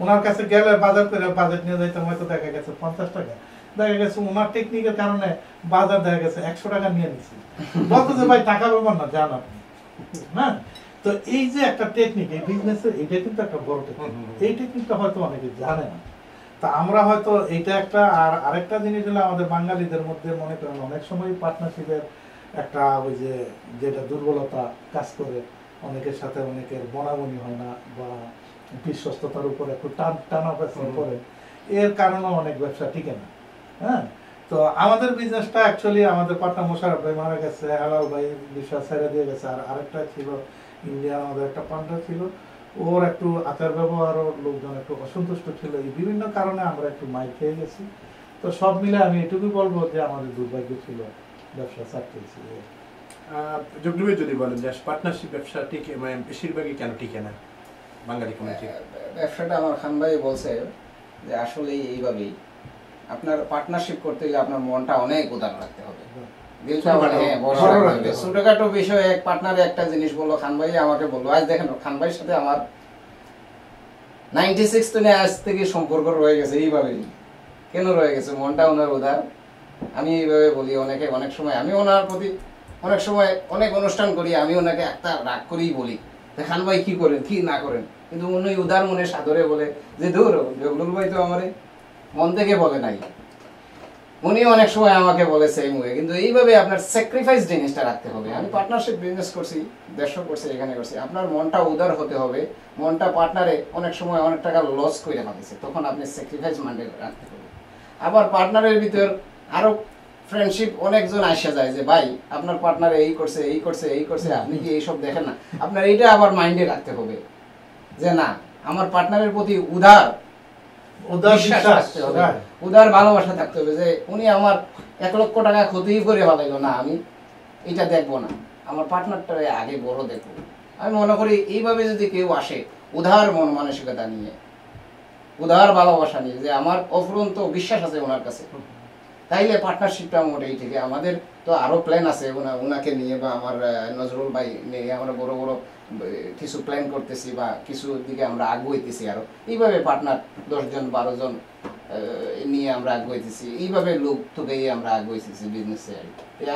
ওনার কাছে গেলে বাজার করে বাজেট নিয়ে যাইতাম, হয়তো দেখা গেছে 50 টাকা, দেখা গেছে ওনার টেকনিকের কারণে বাজার দেখা গেছে 100 টাকা নিয়ে নিছি। বলতো যে ভাই টাকা ব্যাপার না, যান আপনি। হ্যাঁ, তো এই যে একটা টেকনিক এই বিজনেসের, এটা কিন্তু একটা বড় টেকনিক। এই টেকনিকটা হয়তো অনেকে জানে না। তা আমরা হয়তো এটা একটা, আর আরেকটা জিনিস হলো আমাদের বাঙালিদের মধ্যে মনে করেন অনেক সময় পার্টনারশিপের একটা ওই যে যেটা দুর্বলতা কাজ করে, অনেকের সাথে অনেকের বনাবনি হয় না বা বিশ্বস্ততার উপর একটু টানা পড়ে, এর কারণে অনেক ব্যবসা টিকে না। হ্যাঁ, তো আমাদের বিজনেসটা অ্যাকচুয়ালি আমাদের পাটনা মোশারফ ভাই মারা গেছে, হালাল ভাই বিশ্বাস ছেড়ে দিয়ে গেছে, আর আরেকটা ছিল ইন্ডিয়ান আমাদের একটা পান্ডা ছিল, ওর একটু আচার ব্যবহারও লোকজন একটু অসন্তুষ্ট ছিল। এই বিভিন্ন কারণে আমরা একটু মাইর খেয়ে গেছি। তো সব মিলে আমি এটুকুই বলবো যে আমাদের দুর্ভাগ্য ছিল ব্যবসা ছাড়তেছি। জগলুবে যদি বলেন যে পার্টনারশিপ ব্যবসা টিকে, মানে বেশিরভাগই কেন টিকে না বাঙালি কমিউনিটি? ব্যবসাটা আমার খান ভাই বলছে যে আসলে এইভাবেই আপনার পার্টনারশিপ করতে গেলে আপনার মনটা অনেক উদার রাখতে হবে, ছোটখাটো বিষয়ে এক পার্টনারে একটা জিনিস বললো, খান ভাই আমাকে বললো, আজ দেখেন খান ভাইয়ের সাথে আমার 96 তো আজ থেকে সম্পর্ক রয়ে গেছে। এইভাবেই কেন রয়ে গেছে? মনটা ওনার উদার। আমি এইভাবে বলি অনেকে, অনেক সময় আমি ওনার প্রতি অনেক সময় অনেক অনুষ্ঠান করি, আমি ওনাকে একটা রাগ করেই বলি যে খান ভাই কি করেন কি না করেন, কিন্তু উনি উদার মনে সাদরে বলে যে ধর জগলুল ভাই তো আমার মন থেকে বলে নাই। উনি অনেক সময় আমাকে বলে সেই মুখে। কিন্তু এইভাবে আপনার স্যাক্রিফাইস জিনিসটা রাখতে হবে। আমি পার্টনারশিপ বিজনেস করছি, 150 করছি, এখানে করছি, আপনার মনটা উদার হতে হবে। মনটা পার্টনারে অনেক সময় অনেক টাকা লস করে ফেলেছে, তখন আপনি স্যাক্রিফাইস মাইন্ডে রাখতে হবে। আবার পার্টনারের ভিতর আরো ফ্রেন্ডশিপ অনেকজন আসা যায় যে ভাই আপনার পার্টনার এই করছে এই করছে এই করছে, আপনি কি এইসব দেখেন না? আপনার এইটা আবার মাইন্ডে রাখতে হবে যে না, আমার পার্টনারের প্রতি উদার উদার ভালোবাসা থাকতে হবে, যে উনি আমার 1 লক্ষ টাকা ক্ষতি করে ফেলাইলো না, আমি এটা দেখবো না, আমার পার্টনারটা আগে বড় দেখবো। আমি মনে করি এইভাবে যদি কেউ আসে উদার মন মানসিকতা নিয়ে, উদার ভালোবাসা নিয়ে, যে আমার অফুরন্ত বিশ্বাস আছে ওনার কাছে, তাইলে পার্টনারশিপটা মোটেই ঠিক। আমাদের তো আরো প্ল্যান আছে ওনাকে নিয়ে বা আমার নজরুল ভাই নিয়ে আমরা বড় বড় কিছু প্ল্যান করতেছি বা কিছু দিকে আমরা আগুয়াইতেছি। আরো এইভাবে পার্টনার 10 জন 12 জন নিয়ে আমরা আগুয়াইতেছি, এইভাবে লোক তোকেই আমরা আগুয়াইতেছি বিজনেসে।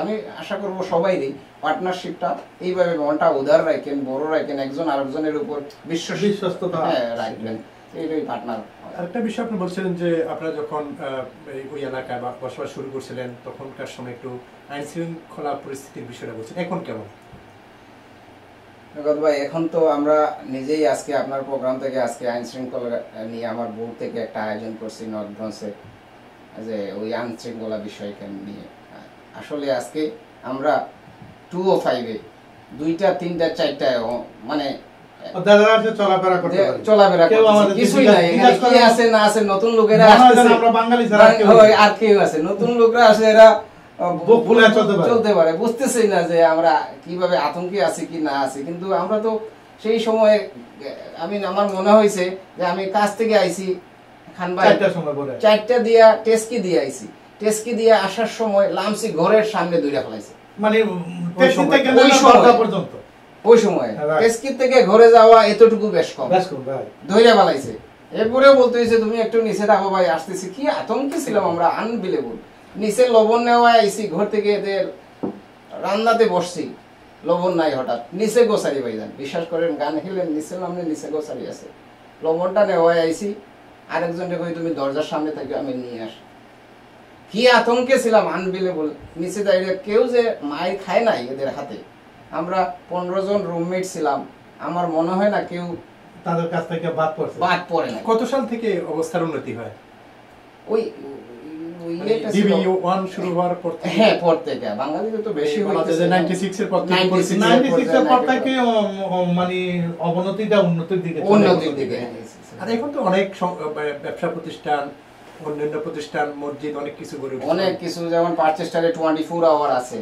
আমি আশা করবো সবাইরই পার্টনারশিপটা এইভাবে মনটা উদার রাখেন, বড় রাখেন, একজন আরেকজনের উপর বিশ্বস্ততা রাখবেন, এইটাই পার্টনার। আরেকটা বিষয় আপনি বলছিলেন যে আপনারা যখন ওই এলাকায় বসবাস শুরু করছিলেন তখনকার সময় একটু আইন শৃঙ্খলা পরিস্থিতির বিষয়টা বলছেন, এখন কেমন? ভাই এখন তো আমরা নিজেই আজকে আপনার প্রোগ্রাম থেকে আজকে আইন শৃঙ্খলা নিয়ে আমার বোর্ড থেকে একটা আয়োজন করছি নর্থব্রঞ্চে, যে ওই আইন শৃঙ্খলা বিষয়কে নিয়ে। আসলে আজকে আমরা 205-এ 2টা 3টা 4টা মানে চলাফেরা কিছুই নাই, কি আছে না আছে, নতুন লোকেরা আর কেউ আছে, নতুন লোকরা আসে, এরা চলতে পারে, বুঝতেছি না যে আমরা কিভাবে আতঙ্কে আছি কি না আছি। কিন্তু আমরা তো সেই সময় আমার মনে হয়েছে যে আমি কাজ থেকে আইছি খান ভাই 4টা দিয়া টেস্কি দিয়ে আইছি, টেস্কি দিয়ে আসার সময় লামসি ঘরের সামনে দৌড়া ফেলাইছে, মানে ওই সময় টেস্কি থেকে ঘরে যাওয়া এতটুকু বেশ কম দৌড়া ফেলাইছে। এরপরেও বলতে হয়েছে তুমি একটু নিচে রাখো ভাই, আসতেছি। কি আতঙ্কে ছিলাম আমরা, আনবিলেবল। নিচে লবণ নেওয়া আইসি, ঘর থেকে এদের রান্নাতে বসছি, লবণ নাই, হঠাৎ নিচে গোসারি ভাইজান বিশ্বাস করেন, গান খেলেন নিচে নামলে নিচে গোসারি আছে, লবণটা নেওয়া আইসি। আরেকজনকে কই তুমি দরজার সামনে থেকে আমি নিয়ে আসি, কি আতঙ্কে ছিলাম, আনবিলেবল। নিচে দাঁড়িয়ে কেউ যে মায়ের খায় নাই এদের হাতে। আমরা 15 জন রুমমেট ছিলাম, আমার মনে হয় না কেউ তাদের কাছ থেকে বাদ পড়ে না। কত সাল থেকে অবস্থার উন্নতি হয়? ওই ডিবি 1 শুরু হওয়ার পর থেকে? হ্যাঁ, পর থেকে। বাংলাদেশে তো বেশি হইছে 96 এর পর থেকে। 96 এর পর থেকে মানে অবনতিটা উন্নতির দিকে। আর এখন তো অনেক ব্যবসা প্রতিষ্ঠান, অন্যান্য প্রতিষ্ঠান, মসজিদ, অনেক কিছু গড়ে উঠেছে। অনেক কিছু, যেমন পারচেস্টারে 24 আওয়ার আছে।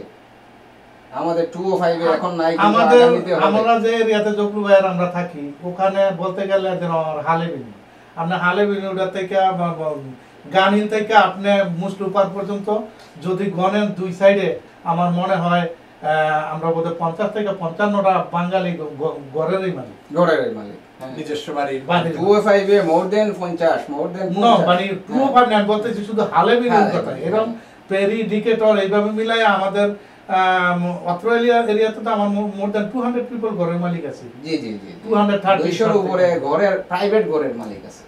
আমাদের 205 এ এখন নাই, আমরা যে এরিয়াতে জকলু ভাইয়ের আমরা থাকি, ওখানে বলতে গেলে হালেবিনি, আপনার হালেবিনি ওটা থেকে গানিল থেকে আপনি মুসলুপার পর্যন্ত যদি গণেন দুই সাইডে, আমার মনে হয় আমরা বোধহয় 50 থেকে 55টা বাঙালি ঘরেরই মালিক। নিজস্ব বাড়ি। 205 এ মোর দেন 50 মানে 205 না, বলতেছি শুধু হালেবিনির কথা। এরকম পেরি ডিকেটর এইভাবে মিলাই আমাদের অত্র এরিয়াতে তো আমার মোর দেন 200 পিপল ঘরের মালিক আছে। জি 230 এর উপরে ঘরের, প্রাইভেট ঘরের মালিক আছে।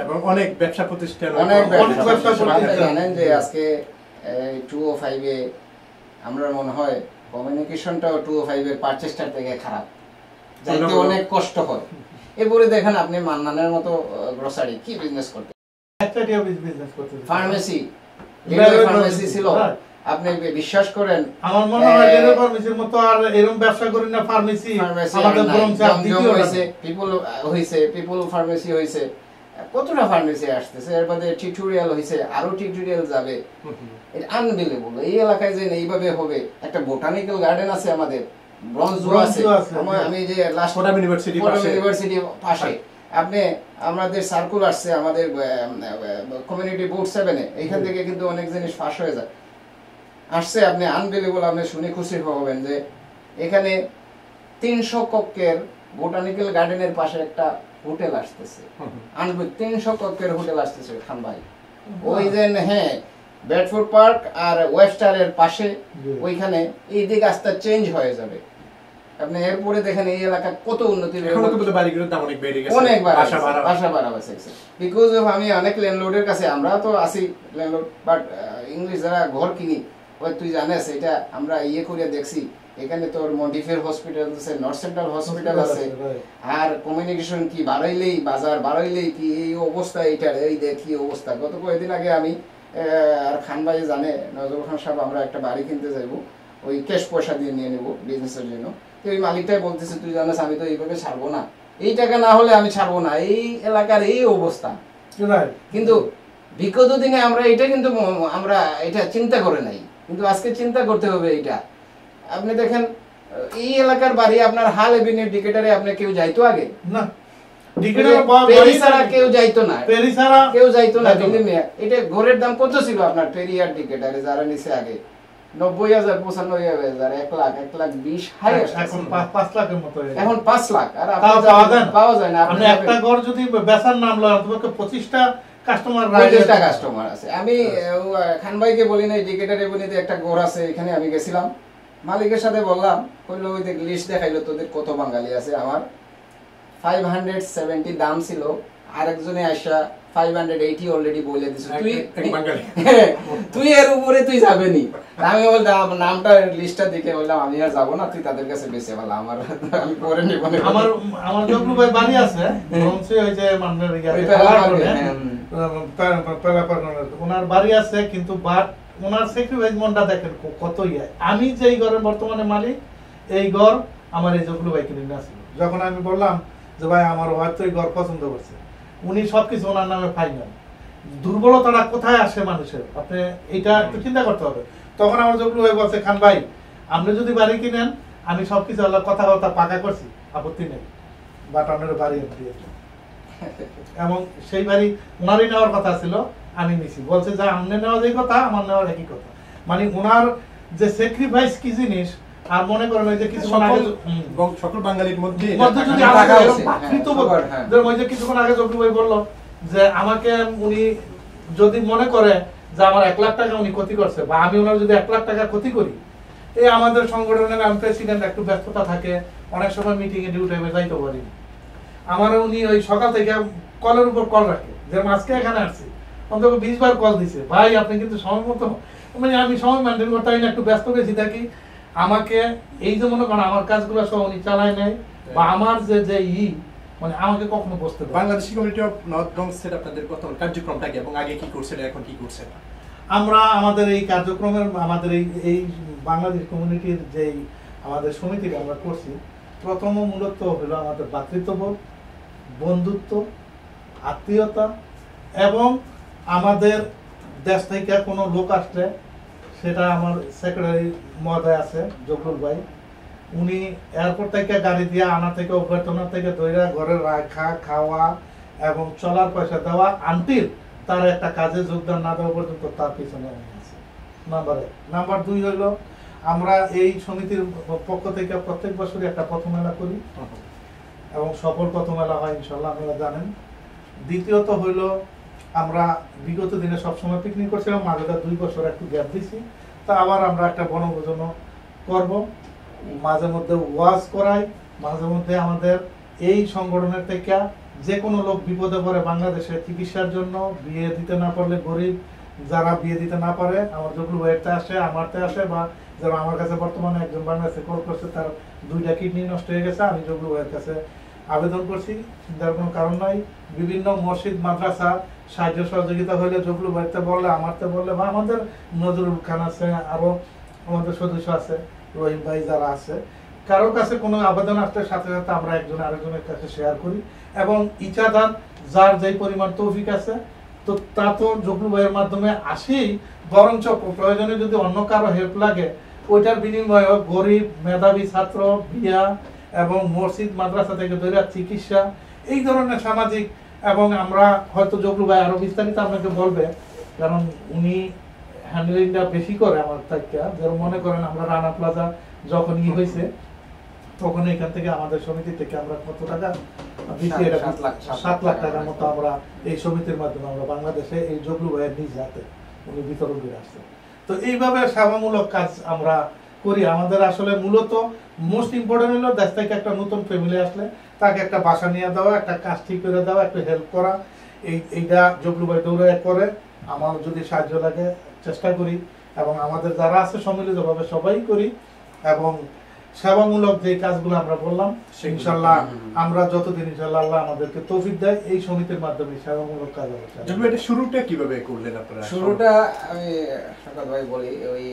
এবং অনেক ব্যবসা প্রতিষ্ঠান, অনেক ব্যবসা প্রতিষ্ঠান। জানেন যে আজকে 205 এ আমরা মনে হয় কমিউনিকেশনটাও 205 এর পারচেস্টার থেকে খারাপ, যাইতে অনেক কষ্ট হয়। এরপরে দেখেন আপনি মান্নানের মতো গ্রোসারি কি বিজনেস করতে, ফার্মেসি ছিল। আপনি বিশ্বাস করেন, আমার মনে হয় ডেইরি ফার্মেসির মতো আর এরকম ব্যবসা করি না। ফার্মেসি আমাদের বরং দ্বিতীয় হইছে, পিপল ফার্মেসি হইছে, কতটা ফার্মেসি আসতেছে। এর বাদে টিউটোরিয়াল হইছে, আরো টিউটোরিয়াল যাবে। এটা আনবিলিভেবল। এই এলাকায় যে এইভাবে হবে। একটা বোটানিক্যাল গার্ডেন আছে আমাদের, ব্রঞ্জ জু আছে। আমি যে লাস্ট ইউনিভার্সিটি পাশে, আপনি আমাদের সার্কুল আসছে, আমাদের কমিউনিটি বোর্ড 7 এ, এখান থেকে কিন্তু অনেক জিনিস ফাঁস হয়ে যায় আসছে। আপনি আনবিলিভেবল, আপনি শুনে খুশি হবেন যে এখানে 300 কক্ষের বোটানিক্যাল গার্ডেনের পাশে একটা হোটেল আসতেছে। 300 কক্ষের হোটেল আসতেছে খান ভাই। ওই যে হ্যাঁ, বেডফোর্ড পার্ক আর ওয়েস্টারের পাশে, ওইখানে এই দিক রাস্তা চেঞ্জ হয়ে যাবে। আপনি এরপরে দেখেন এই এলাকা কত উন্নতি। এখন তো বলে বাড়িগুলোর দাম অনেক বেড়ে গেছে, অনেক বাসা ভাড়া হয়েছে। বিকজ অফ আমি অনেক ল্যান্ডলর্ডের কাছে, আমরা তো আছি ল্যান্ডলর্ড, বাট ইংলিশ যারা ঘর কিনি, ওই তুই জানিস এটা আমরা করে দেখছি। এখানে তোর মন্টিফেয়ার হসপিটাল আছে, নর্থ সেন্ট্রাল হসপিটাল আছে, আর কমিউনিকেশন কি বাড়াইলেই, বাজার বাড়াইলেই কি এই অবস্থা। এইটার এই দেখি অবস্থা। গত কয়েকদিন আগে আমি আর খান ভাই জানে, নজরুল খান সাহেব, আমরা একটা বাড়ি কিনতে যাইবো, ওই ক্যাশ পয়সা দিয়ে নিয়ে নেবো বিজনেসের জন্য। তো ওই মালিকটাই বলতেছে, তুই জানিস আমি তো এইভাবে ছাড়বো না, এই টাকা না হলে আমি ছাড়বো না, এই এলাকার এই অবস্থা। কিন্তু বিগত দিনে আমরা এটা কিন্তু আমরা এটা চিন্তা করে নাই, কিন্তু আজকে চিন্তা করতে হবে এইটা। আপনি দেখেন এই এলাকার বাড়ি আপনার হাল এভিনিউ ডিকেটারে আপনি কেউ যাইতো আগে না, কেউ যাইতো না, এটা ঘরের দাম কত ছিল আপনার পেরি আর ডিকেটারে যারা নিচে আগে? 90,000, 95,000, 1 লাখ, 1,20,000, হাই এখন 5 লাখের মতো। এখন 5 লাখ। আর পাওয়া যায় না। আপনি একটা ঘর যদি বেচার নাম লয়, তোমাকে 25টা কাস্টমার আছে। আমি খান ভাইকে বলি না, ডিকেটার এভিনিউতে একটা ঘর আছে, এখানে আমি গেছিলাম, মালিকের সাথে বললাম, কইলো ওই দেখ লিস্ট দেখাইলো তোদের কত বাঙালি আছে। আমার 570 দাম ছিল, আরেকজনে আইসা 580 অলরেডি বলে দিছে, তুই এর উপরে তুই যাবে নি। আমি বললাম নামটা লিস্টটা দেখে বললাম আমি আর যাবো না, তুই তাদের কাছে বেঁচে বলা, আমার আমি করে নিব না। আমার জগলু ভাই বাড়ি আছে বংশে, ওই যে মান্নার ওনার বাড়ি আছে, কিন্তু বাট ওনার স্যাক্রিফাইস মনটা দেখেন কত ইয়ে। আমি যেই ঘরের বর্তমানে মালিক, এই ঘর আমার এই জগলু ভাই কিনে আসছিল। যখন আমি বললাম যে ভাই আমার হয়তো এই ঘর পছন্দ করছে, উনি সবকিছু ওনার নামে ফাইনাল। দুর্বলতাটা কোথায় আসে মানুষের, আপনি এটা একটু চিন্তা করতে হবে। তখন আমার জগলু ভাই বলছে, খান ভাই আপনি যদি বাড়ি কিনেন, আমি সবকিছু কথাবার্তা পাকা করছি, আপত্তি নেই, বাট আপনার বাড়ি দিয়ে এবং সেই বাড়ি ওনারই নেওয়ার কথা ছিল, আমি নিছি। বলছে যে আপনার নেওয়া যে কথা, আমার নেওয়ার একই কথা। মানে ওনার যে স্যাক্রিফাইস কি জিনিস, আর মনে করেন ওই যে কিছুক্ষণ আগে সকল বাঙালির মধ্যে কিছুক্ষণ আগে জগলু ভাই বললো যে আমাকে উনি যদি মনে করে যে আমার 1 লাখ টাকা উনি ক্ষতি করছে, বা আমি ওনার যদি 1 লাখ টাকা ক্ষতি করি, এই আমাদের সংগঠনের আমি প্রেসিডেন্ট, একটু ব্যস্ততা থাকে, অনেক সময় মিটিং এ ডিউ টাইমে যাইতে পারি। আমার উনি ওই সকাল থেকে কলের উপর কল রাখে, যে আজকে এখানে আসছি, ও অন্তত 20 বার কল দিছে, ভাই আপনি কিন্তু সময় মতো, মানে আমি সময় মেনটেন করতে পারি না, একটু ব্যস্ত বেশি থাকি। আমাকে এই যে মনে করেন আমার কাজগুলো সব উনি চালায় নেয়, বা আমার যে মানে আমাকে কখনো বসতে দেয় না। বাংলাদেশি কমিউনিটি অফ নর্থ ব্রঙ্কসের আপনাদের বর্তমান কার্যক্রমটা কি এবং আগে কি করছেন এখন কি করছেন? আমরা আমাদের এই কার্যক্রমের আমাদের এই বাংলাদেশ কমিউনিটির যেই আমাদের সমিতিটা আমরা করছি, প্রথম মূলত হলো আমাদের ভ্রাতৃত্ববোধ, বন্ধুত্ব, আত্মীয়তা, এবং আমাদের দেশ থেকে কোনো লোক আসলে, সেটা আমার সেক্রেটারি মহোদয় আছে জগলুল ভাই, উনি এয়ারপোর্ট থেকে গাড়ি দিয়ে আনা থেকে অভ্যর্থনা থেকে দইরা ঘরে রাখা, খাওয়া এবং চলার পয়সা দেওয়া, আনটিল তার একটা কাজে যোগদান না দেওয়া পর্যন্ত তার পিছনে আমি আছি। নাম্বার 1। নাম্বার 2 হলো আমরা এই সমিতির পক্ষ থেকে প্রত্যেক বছরই একটা পথমেলা করি এবং সফল পথমেলা হয় ইনশাল্লাহ, আপনারা জানেন। দ্বিতীয়ত হইল আমরা বিগত দিনে সবসময় পিকনিক করছিলাম, মাঝে 2 বছর একটু গ্যাপ দিছি, তা আবার আমরা একটা বনভোজন করব, মাঝে মধ্যে ওয়াজ করাই, মাঝে মধ্যে আমাদের এই সংগঠনের থেকে যে কোনো লোক বিপদে পড়ে বাংলাদেশে চিকিৎসার জন্য, বিয়ে দিতে না পারলে, গরিব যারা বিয়ে দিতে না পারে, আমার জগলু ভাইয়েরতে আসে, আমারতে আসে, বা যারা আমার কাছে বর্তমানে একজন বাংলাদেশে কল করছে, তার 2টা কিডনি নষ্ট হয়ে গেছে, আমি জগলু ভাইয়ের কাছে আবেদন করছি, চিন্তার কোনো কারণ নাই। বিভিন্ন মসজিদ মাদ্রাসা সাহায্য সহযোগিতা হইলে জগলু ভাইতে বললে, আমারতে বললে, বা আমাদের নজরুল খান আছে, আরো আমাদের সদস্য আছে, রহিম ভাই যারা আছে, কারোর কাছে কোনো আবেদন আসলে সাথে সাথে আমরা একজন আরেকজনের কাছে শেয়ার করি, এবং ইচ্ছাদান যার যেই পরিমাণ তৌফিক আছে, তো তা তো জগলু ভাইয়ের মাধ্যমে আসেই, বরঞ্চ প্রয়োজনে যদি অন্য কারো হেল্প লাগে, ওইটার বিনিময়ে গরিব মেধাবী ছাত্র বিয়া এবং মসজিদ মাদ্রাসা থেকে ধরে চিকিৎসা, এই ধরনের সামাজিক, এবং আমরা হয়তো জগলু ভাই আরো বিস্তারিত আপনাকে বলবে, কারণ উনি হ্যান্ডেলিংটা বেশি করে আমার থেকে। যেমন মনে করেন আমরা রানা প্লাজা যখন হয়েছে, তখন এখান থেকে আমাদের সমিতি থেকে আমরা কত টাকা দিচ্ছি, 7 লাখ টাকার মতো আমরা এই সমিতির মাধ্যমে আমরা বাংলাদেশে এই জগলু ভাইয়ের নিজ হাতে উনি বিতরণ করে আসছে। তো এইভাবে সেবামূলক কাজ আমরা করি। আমাদের আসলে মূলত মোস্ট ইম্পর্টেন্ট হলো দেশ থেকে একটা নতুন ফ্যামিলি আসলে তাকে একটা বাসা নিয়ে দেওয়া, একটা কাজ ঠিক করে দেওয়া, একটু হেল্প করা, এইটা জগলু ভাই দৌড়ে করে। আমার যদি সাহায্য লাগে চেষ্টা করি, এবং আমাদের যারা আছে সম্মিলিতভাবে সবাই করি, এবং সেবামূলক যে কাজগুলো আমরা বললাম, ইনশাল্লাহ আমরা যতদিন ইনশাল্লাহ আল্লাহ আমাদেরকে তৌফিক দেয়, এই সমিতির মাধ্যমে সেবামূলক কাজ হবে। জগলু এটা শুরুটা কিভাবে করলেন আপনারা? শুরুটা আমি সকাল ভাই বলি, ওই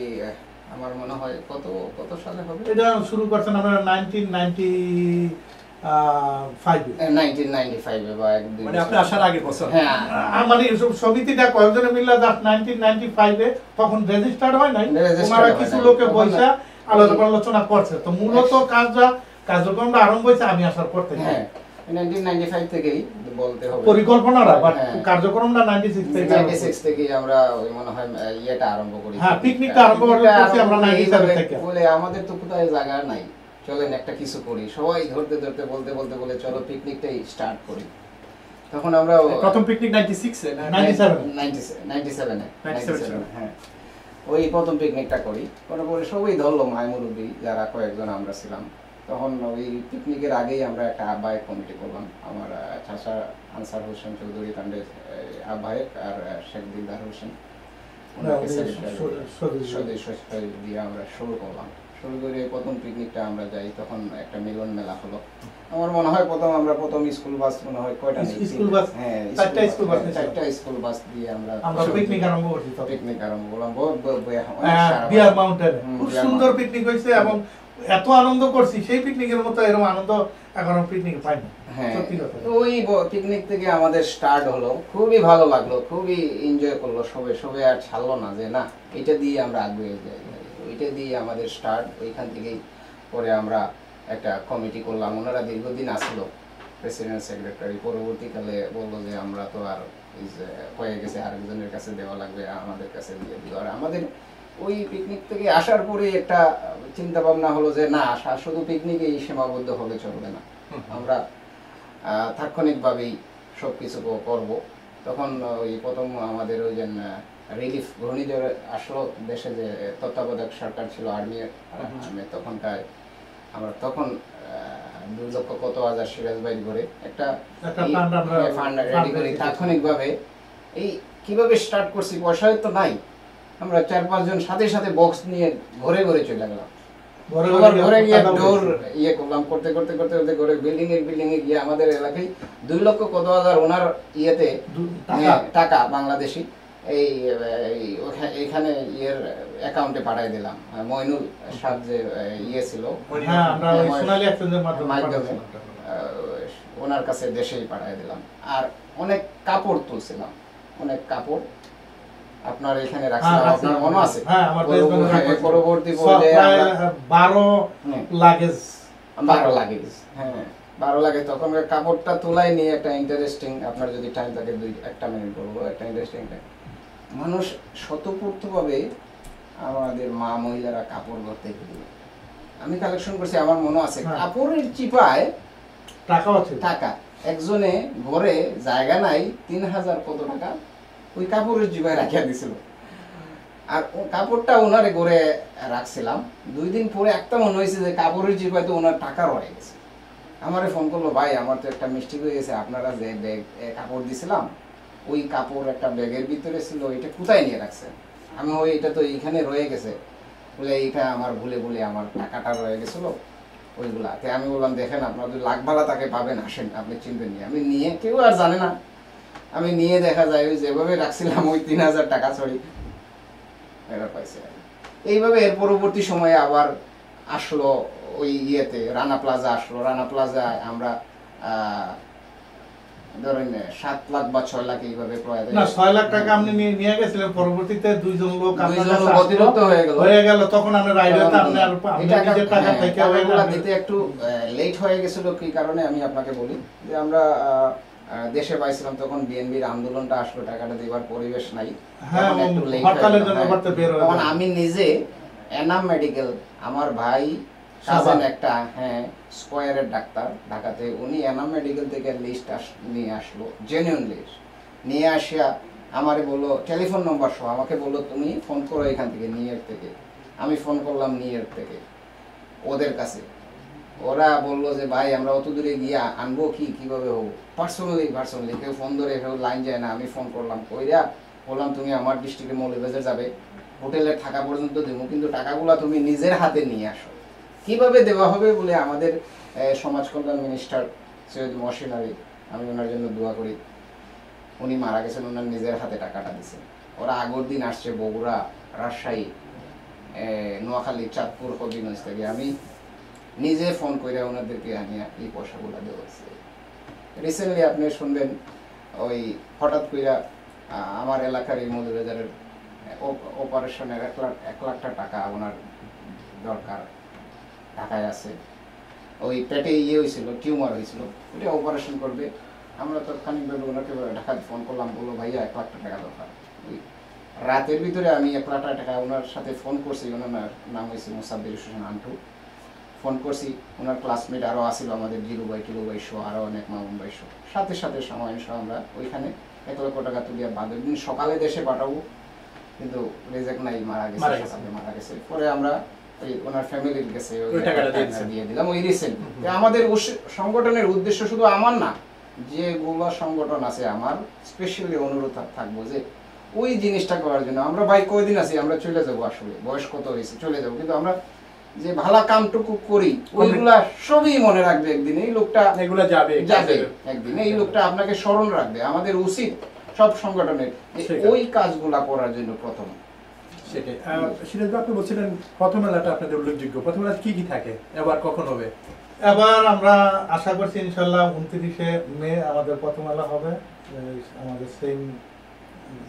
আমার মনে হয় কত সালে হবে এটা শুরু করছেন আমরা 1995 বা মানে আপনি আসার আগে বছর? হ্যাঁ, মানে সমিতিটা কয়েকজনে মিলে 1995 তখন রেজিস্টার্ড হয় নাই, ওনারা কিছু লোকে বৈশা আলোচনা করছে। তো মূলত কার্যক্রমটা আরম্ভ হয়েছে আমি আসার পর থেকে। হ্যাঁ, 1995 থেকেই বলতে হবে পরিকল্পনাটা, বাট কার্যক্রমটা 96 থেকে আমরা ওই মনে হয় ইয়েটা আরম্ভ করি। হ্যাঁ, পিকনিকটা আরম্ভ করছি আমরা 97 থেকে। বলে আমাদের তো কোথায় জায়গা নাই, চলেন একটা কিছু করি, সবাই ধরতে বলতে বলে চলো পিকনিকটাই স্টার্ট করি। তখন আমরা প্রথম পিকনিক 97 হ্যাঁ, ওই প্রথম পিকনিকটা করি। পরে সবাই ধরলো, মায় মুরব্বী যারা কয়েকজন আমরা ছিলাম। তখন ওই পিকনিকের আগেই আমরা একটা আহ্বায়ক কমিটি করলাম, আমার চাচা আনসার হোসেন চৌধুরী তান্ডের আহ্বায়ক, আর শেখ দিলদার হোসেন দিয়ে আমরা শুরু করলাম। শুরু করে প্রথম পিকনিকটা আমরা যাই, তখন একটা মিলন মেলা হলো। আমার মনে হয় প্রথম স্কুল বাস মনে হয় কয়টা স্কুল বাস, হ্যাঁ 4টা স্কুল বাস দিয়ে আমরা পিকনিক আরম্ভ করছি। পিকনিক আরম্ভ করলাম বিয়ার মাউন্টেন, খুব সুন্দর পিকনিক হয়েছে, এবং এত আনন্দ করছি সেই পিকনিকের মতো এরকম আনন্দ এখনো পিকনিক পাইনি। হ্যাঁ, ওই পিকনিক থেকে আমাদের স্টার্ট হলো, খুবই ভালো লাগলো, খুবই এনজয় করলো সবে আর ছাড়লো না যে না এটা দিয়ে আমরা আগে যাই, ওইটা দিয়ে আমাদের স্টার্ট। ওইখান থেকেই পরে আমরা একটা কমিটি করলাম, ওনারা দীর্ঘদিন আসলো, প্রেসিডেন্ট সেক্রেটারি। পরবর্তীকালে বললো যে আমরা তো আর হয়ে গেছে, আরেকজনের কাছে দেওয়া লাগবে, আমাদের কাছে দিয়ে দিল। আর আমাদের ওই পিকনিক থেকে আসার পরে একটা চিন্তা ভাবনা হলো যে না, শুধু পিকনিকেই সীমাবদ্ধ হলে চলবে না, আমরা তাৎক্ষণিকভাবেই সবকিছু করব। তখন ওই প্রথম আমাদের ওই যে রিলিফ ঘূর্ণিঝড় আসলো দেশে, যে তত্ত্বাবধায়ক সরকার ছিল আর্মির, তখনটায় আমরা তখন 2 লক্ষ কত হাজার সিরাজ বাইর করে একটা ফান্ড রেডি করি তাৎক্ষণিকভাবে। এই কিভাবে স্টার্ট করছি, পয়সা তো নাই, আমরা 4-5 জন সাথে সাথে বক্স নিয়ে ঘরে ঘরে চলে গেলাম, ঘরে গিয়ে ডোর ইয়ে করলাম, করতে করতে করতে করতে করে বিল্ডিং এ গিয়ে আমাদের এলাকায় 2 লক্ষ কত হাজার ওনার ইয়েতে টাকা বাংলাদেশি এইখানে ইয়ের অ্যাকাউন্টে পাঠিয়ে দিলাম। মইনুল সাহেব যে ইয়ে ছিল মাধ্যমে ওনার কাছে দেশেই পাঠিয়ে দিলাম। আর অনেক কাপড় তুলছিলাম, অনেক কাপড় আপনার এখানে রাখছিলাম, আপনার মনে আছে? পরবর্তী পর্যায়ে 12 লাগেজ, হ্যাঁ 12 লাগেজ। তখন কাপড়টা তোলাই নিয়ে একটা ইন্টারেস্টিং, আপনার যদি টাইম থাকে 1 মিনিট বলবো, একটা ইন্টারেস্টিং মানুষ স্বতঃস্ফূর্তভাবে আমাদের মা মহিলারা কাপড় ভরতে গেল। আমি কালেকশন করছি, আমার মনে আছে কাপড়ের চিপায় টাকা একজনে ঘরে জায়গা নাই, 3000 কত টাকা ওই কাপড়ের চিপায় রাখিয়া দিছিল। আর কাপড়টা ওনারে ঘরে রাখছিলাম। 2 দিন পরে একটা মনে হয়েছে যে কাপড়ের চিপায় তো ওনার টাকা রয়ে গেছে। আমারে ফোন করলো, ভাই আমার তো একটা মিস্টেক হয়ে গেছে, আপনারা যে ব্যাগ কাপড় দিছিলাম ওই কাপড় একটা ব্যাগের ভিতরে ছিল, এটা কোথায় নিয়ে রাখছেন? আমি ওই এটা তো এইখানে রয়ে গেছে, বলে এইটা আমার ভুলে ভুলে আমার টাকাটা রয়ে গেছিল ওইগুলা। তাই আমি বললাম, দেখেন আপনার যদি লাখ ভাড়া তাকে পাবেন, আসেন আপনি চিনবেন নিয়ে। আমি নিয়ে, কেউ আর জানে না, আমি নিয়ে দেখা যায় ওই যেভাবে রাখছিলাম ওই 3000 টাকা ছড়ি এটা পাইছে। এইভাবে এর পরবর্তী সময়ে আবার আসলো ওই ইয়েতে রানা প্লাজা আসলো। রানা প্লাজা আমরা ধরেন 7 লাখ বা 6 লাখ এইভাবে না 6 লাখ টাকা আপনি নিয়ে গেছিলেন। পরবর্তীতে 2 জন লোক অতিরিক্ত হয়ে গেল, তখন আমি রাইডারটা আপনি আর নিজের টাকা থেকে ওইগুলা দিতে একটু লেট হয়ে গেছিল। কি কারণে আমি আপনাকে বলি যে আমরা দেশে পাইছিলাম, তখন বিএনপির আন্দোলনটা আসলো, টাকাটা দেওয়ার পরিবেশ নাই, তখন আমি নিজে এনাম মেডিকেল, আমার ভাই কাজেন একটা স্কয়ারের ডাক্তার ঢাকাতে, উনি এনাম মেডিকেল থেকে লিস্ট নিয়ে আসলো, জেনুইন লিস্ট নিয়ে আসিয়া আমারে বললো, টেলিফোন নম্বর সহ আমাকে বললো তুমি ফোন করো এখান থেকে, নিউ ইয়র্ক থেকে। আমি ফোন করলাম নিউ ইয়র্ক থেকে ওদের কাছে, ওরা বললো যে ভাই আমরা অত দূরে গিয়ে আনবো কিভাবে হবো, পার্সোনালি কেউ ফোন ধরে কেউ লাইন যায় না। আমি ফোন করলাম, কইরা বললাম তুমি আমার ডিস্ট্রিক্টে মৌলভীবাজার যাবে, হোটেলে থাকা পর্যন্ত দেবো, কিন্তু টাকাগুলা তুমি নিজের হাতে নিয়ে আসো। কিভাবে দেওয়া হবে বলে আমাদের সমাজ কল্যাণ মিনিস্টার সৈয়দ মহসিন আলী, আমি ওনার জন্য দোয়া করি, উনি মারা গেছেন, ওনার নিজের হাতে টাকাটা দিয়েছেন। ওরা আগের দিন আসছে বগুড়া, রাজশাহী, নোয়াখালী, চাঁদপুর, হবিগঞ্জ থেকে। আমি নিজে ফোন করে ওনাদেরকে আনিয়া এই পয়সাগুলো দেওয়া হয়েছে। রিসেন্টলি আপনি শুনবেন ওই হঠাৎ করে আমার এলাকার এই মৌলভীবাজারের অপারেশনের 1 লাখ টাকা ওনার দরকার, ঢাকায় আছে, ওই পেটে ইয়ে হয়েছিল, টিউমার হয়েছিল, ওটা অপারেশন করবে। আমরা তৎক্ষণিকভাবে ওনাকে ঢাকাতে ফোন করলাম, বললো ভাইয়া 1 লাখ টাকা দরকার। ওই রাতের ভিতরে আমি 1 লাখ টাকা ওনার সাথে ফোন করছি, ওনার নাম হয়েছে মোসাদ্দেক হোসেন আন্টু। ফোন করছি, ওনার ক্লাসমেট আরও আসছিল, আমাদের জিরুবাই টিলুবাই শো, আরও অনেক মামুন ভাই শো, সাথে সাথে সময় সহ আমরা ওইখানে 1 লক্ষ টাকা তুলিয়া বাদের দিন সকালে দেশে পাঠাবো, কিন্তু রেজেক্ট নাই, মারা গেছে। পরে আমরা ওনার ফ্যামিলির কাছে দিয়ে দিলাম ওই রিসেন্ট। আমাদের সংগঠনের উদ্দেশ্য শুধু আমার না, যেগুলো সংগঠন আছে আমার স্পেশালি অনুরোধ থাকবো যে ওই জিনিসটা করার জন্য। আমরা ভাই কয়দিন আছি, আমরা চলে যাবো, আসলে বয়স কত হয়েছে চলে যাবো, কিন্তু আমরা যে ভালো কামটুকু করি ওইগুলা সবই মনে রাখবে একদিন, এই লোকটা এগুলা যাবে একদিন, এই লোকটা আপনাকে স্মরণ রাখবে। আমাদের উচিত সব সংগঠনের ওই কাজগুলা করার জন্য প্রথম। সেটাই সিরাজ ভাই, আপনি বলছিলেন প্রথম মেলাটা আপনাদের উল্লেখযোগ্য, প্রথম মেলা কি থাকে, এবার কখন হবে? এবার আমরা আশা করছি ইনশাল্লাহ 29শে মে আমাদের প্রথম মেলা হবে, আমাদের সেম